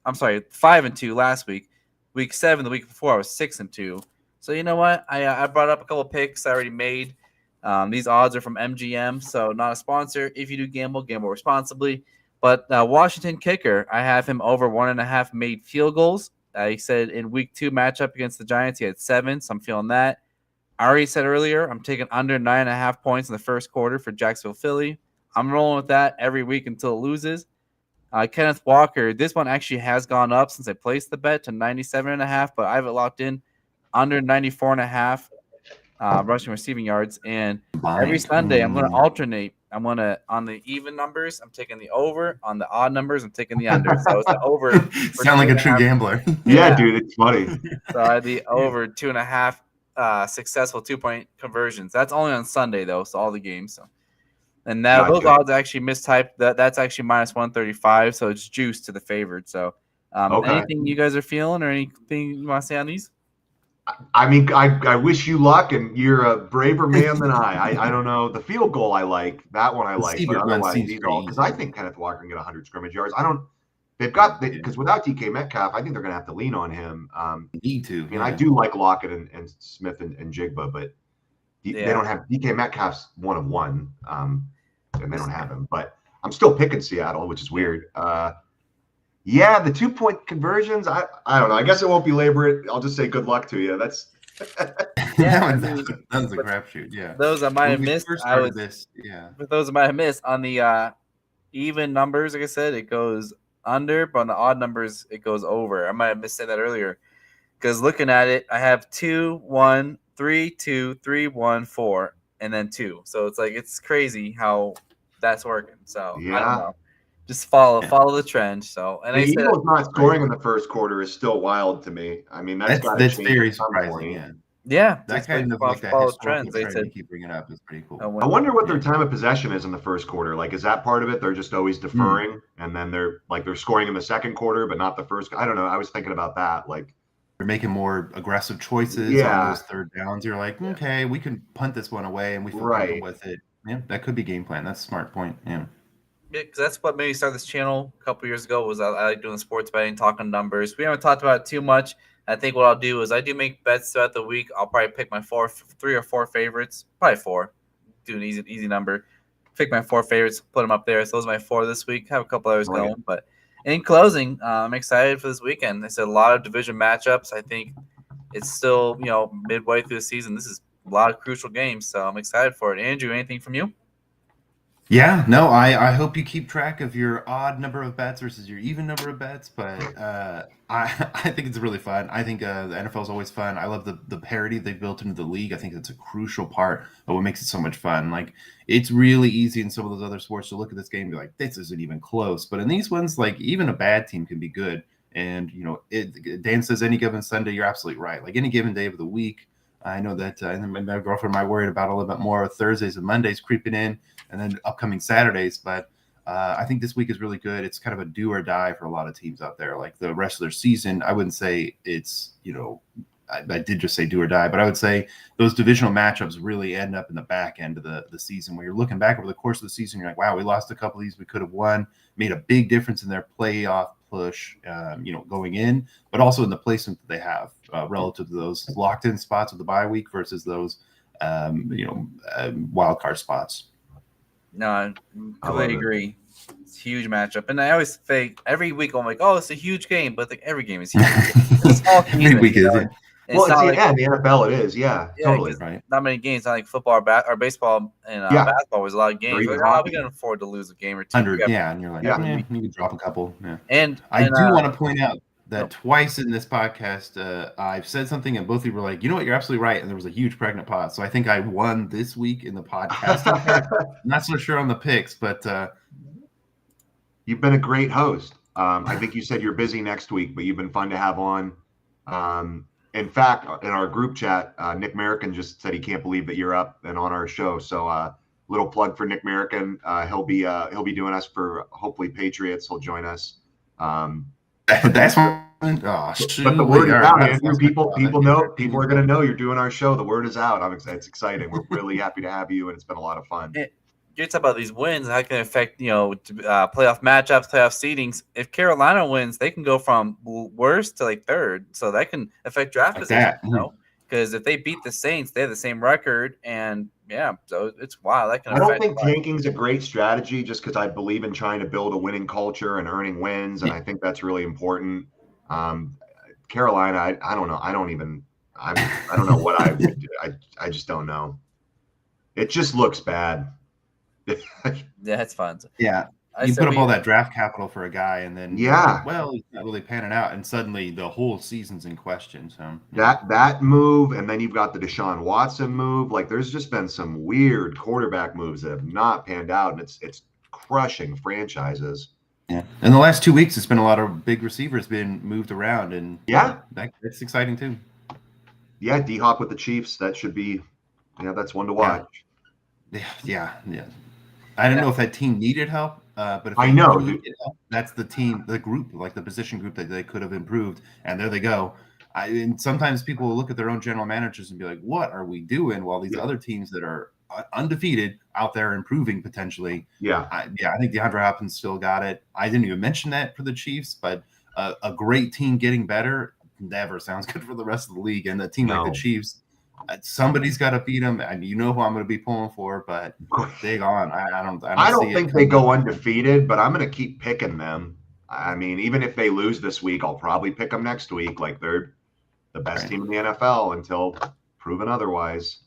I'm sorry, 5-2 last week. Week 7, the week before, I was 6-2. So you know what? I brought up a couple picks I already made. These odds are from MGM, so not a sponsor. If you do gamble, gamble responsibly. But Washington kicker, I have him over 1.5 made field goals. He said in week 2 matchup against the Giants, he had 7, so I'm feeling that. I already said earlier, I'm taking under 9.5 points in the first quarter for Jacksonville Philly. I'm rolling with that every week until it loses. Kenneth Walker, this one actually has gone up since I placed the bet to 97.5, but I have it locked in under 94.5 rushing receiving yards. And every Bind. Sunday, I'm going to alternate. I'm going to, on the even numbers, I'm taking the over. On the odd numbers, I'm taking the under. So it's the over. Sound like a true gambler. Yeah, dude, it's funny. So I had the over 2.5 successful 2-point conversions. That's only on Sunday, though, so all the games. So. And now those odds actually mistyped. That's actually minus 135, so it's juiced to the favored. So, anything you guys are feeling, or anything you want to say on these? I mean, I wish you luck, and you're a braver man than I don't know. The field goal I like. That one I like. But otherwise, these all, because I think Kenneth Walker can get 100 scrimmage yards. I don't. They've got because without DK Metcalf, I think they're going to have to lean on him. Need to. I mean, I do like Lockett and Smith and Jigba, but they don't have DK Metcalf's one of one, and they don't have him. But I'm still picking Seattle, which is weird. Yeah, the 2-point conversions. I don't know. I guess it won't be labor. I'll just say good luck to you. That's that was a crapshoot. Yeah, those I might have missed. But those I might have missed on the even numbers. Like I said, it goes under, but on the odd numbers, it goes over. I might have missed that earlier because looking at it, I have 2, 1, 3, 2, 3, 1, 4, and then 2. So it's like it's crazy how that's working. So I don't know. Just follow the trend. So and the Eagles not scoring in the first quarter is still wild to me. I mean, that's very surprising. Yeah, that kind of like that trends. They said keep bringing up is pretty cool. I wonder what their time of possession is in the first quarter. Like, is that part of it? They're just always deferring, and then they're scoring in the second quarter, but not the first. I don't know. I was thinking about that. Like, they're making more aggressive choices on those third downs. You're like, okay, we can punt this one away, and we feel comfortable with it. Yeah, that could be game plan. That's a smart point. Yeah. Yeah, because that's what made me start this channel a couple years ago. Was I like doing sports betting, talking numbers. We haven't talked about it too much. I think what I'll do is I do make bets throughout the week. I'll probably pick my 3 or 4 favorites, probably 4. Do an easy number. Pick my 4 favorites, put them up there. So those are my 4 this week. Have a couple others going, but in closing, I'm excited for this weekend. I said a lot of division matchups. I think it's still midway through the season. This is a lot of crucial games, so I'm excited for it. Andrew, anything from you? Yeah, no, I hope you keep track of your odd number of bets versus your even number of bets, but I think it's really fun. I think the NFL is always fun. I love the parity they've built into the league. I think that's a crucial part of what makes it so much fun. Like, it's really easy in some of those other sports to look at this game and be like, this isn't even close. But in these ones, like, even a bad team can be good. And, Dan says any given Sunday, you're absolutely right. Like, any given day of the week, I know that my girlfriend might worry about a little bit more Thursdays and Mondays creeping in, and then upcoming Saturdays. But I think this week is really good. It's kind of a do or die for a lot of teams out there. Like, the rest of their season, I wouldn't say it's, I did just say do or die, but I would say those divisional matchups really end up in the back end of the season, where you're looking back over the course of the season. You're like, wow, we lost a couple of these we could have won, made a big difference in their playoff push, going in, but also in the placement that they have relative to those locked in spots with the bye week versus those, wild card spots. No, I completely agree. It's a huge matchup, and I always think every week I'm like, oh, it's a huge game, but every game is huge. Every week is it. Well, in the NFL it is, totally right. Not many games, not like football or baseball and basketball was a lot of games. Like, we can afford to lose a game or two. And you're like, you can drop a couple. Yeah. And I do want to point out that twice in this podcast, I've said something and both of you were like, you know what, you're absolutely right. And there was a huge pregnant pause. So I think I won this week in the podcast. Not so sure on the picks, but you've been a great host. I think you said you're busy next week, but you've been fun to have on. In fact, in our group chat, Nick Merrican just said he can't believe that you're up and on our show. So little plug for Nick Merrican. He'll be doing us for hopefully Patriots. He'll join us. That's one. But the word is out, Andrew. People know. People are going to know you're doing our show. The word is out. It's exciting. We're really happy to have you, and it's been a lot of fun. You're talking about these wins, how it can affect playoff matchups, playoff seedings. If Carolina wins, they can go from worst to like third, so that can affect draft position. Because if they beat the Saints, they have the same record, and so it's wild. That can. I don't think tanking's a great strategy, just because I believe in trying to build a winning culture and earning wins, and I think that's really important. Carolina, I don't know. I don't know what I would do. I just don't know. It just looks bad. Yeah, it's fun. Yeah. I You said put up we- all that draft capital for a guy, and then you're Yeah. like, well, he's not really panning out, and suddenly the whole season's in question. So yeah. That move, and then you've got the Deshaun Watson move. Like, there's just been some weird quarterback moves that have not panned out, and it's crushing franchises. Yeah. In the last 2 weeks, it's been a lot of big receivers being moved around, and Yeah. That's exciting too. Yeah, D-Hop with the Chiefs. That should be, that's one to watch. Yeah. I don't know if that team needed help, but if I they know, needed dude. help, that's the team, the group, like the position group that they could have improved, and there they go. And sometimes people will look at their own general managers and be like, "What are we doing?" While these other teams that are undefeated out there improving potentially. Yeah. I think DeAndre Hopkins still got it. I didn't even mention that for the Chiefs, but a great team getting better never sounds good for the rest of the league. And a team like the Chiefs, somebody's got to beat them, and you know who I'm going to be pulling for. But dig on. I don't think they go undefeated, but I'm going to keep picking them. I mean, even if they lose this week, I'll probably pick them next week. Like, they're the best team in the NFL until proven otherwise.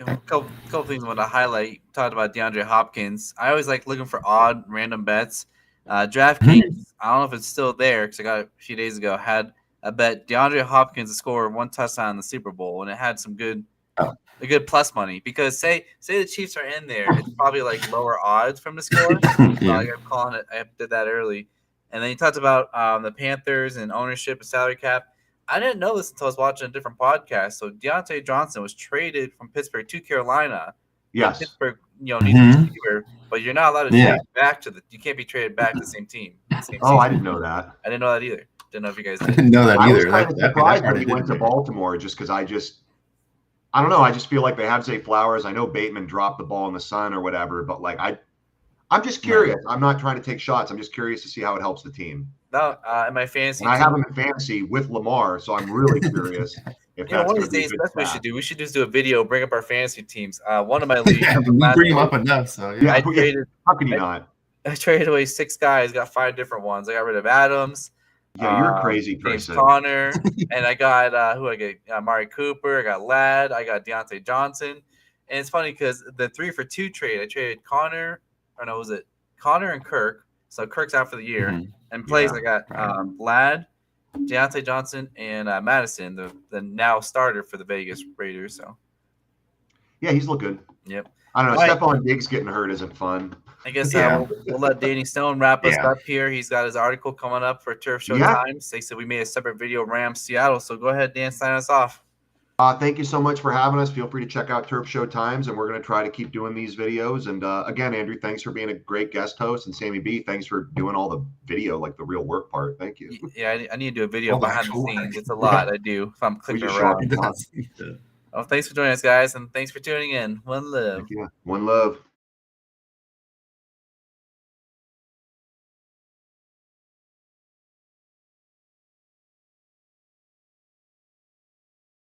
A couple things I want to highlight. Talked about DeAndre Hopkins. I always like looking for odd random bets. DraftKings, I don't know if it's still there because I got it a few days ago, had a bet DeAndre Hopkins to score 1 touchdown in the Super Bowl, and it had some good plus money. Because say the Chiefs are in there, it's probably like lower odds from the score. Like I'm calling it. I did that early. And then he talked about the Panthers and ownership and salary cap. I didn't know this until I was watching a different podcast. So Deontay Johnson was traded from Pittsburgh to Carolina. Yes. Pittsburgh, needs a receiver, but you're not allowed to trade back to you can't be traded back to the same team. I didn't know that. I didn't know that either. Didn't know if you guys did. I didn't know that either. I was kind of surprised when he went to Baltimore, just because I don't know. I just feel like they have Zay Flowers. I know Bateman dropped the ball in the sun or whatever, but like I'm just curious. I'm not trying to take shots. I'm just curious to see how it helps the team. No, in my fantasy, I have him in fantasy with Lamar, so I'm really curious if that's one of these days. That's what we should do. We should just do a video, bring up our fantasy teams. One of my leagues, we bring them up enough. So how can you not? I traded away 6 guys, got 5 different ones. I got rid of Adams. Yeah, you're a crazy person. James Conner, and I got who I get Amari Cooper. I got Ladd. I got Deontay Johnson. And it's funny because the 3-for-2 trade, I traded Connor and Kirk. So Kirk's out for the year. And plays I got Ladd, Deontay Johnson, and Madison, the now starter for the Vegas Raiders. So yeah, he's looked good. Yep. I don't know. Stephon Diggs getting hurt isn't fun. I guess we'll let Danny Stone wrap us up here. He's got his article coming up for Turf Show Times. They said we made a separate video, Rams Seattle. So go ahead, Dan, sign us off. Thank you so much for having us. Feel free to check out Turf Show Times, and we're going to try to keep doing these videos. And again, Andrew, thanks for being a great guest host. And SamMeeBee, thanks for doing all the video, like the real work part. Thank you. Yeah, I need to do a video behind the scenes. It's a lot I do if I'm clicking around. Well, thanks for joining us, guys, and thanks for tuning in. One love. Thank you. One love.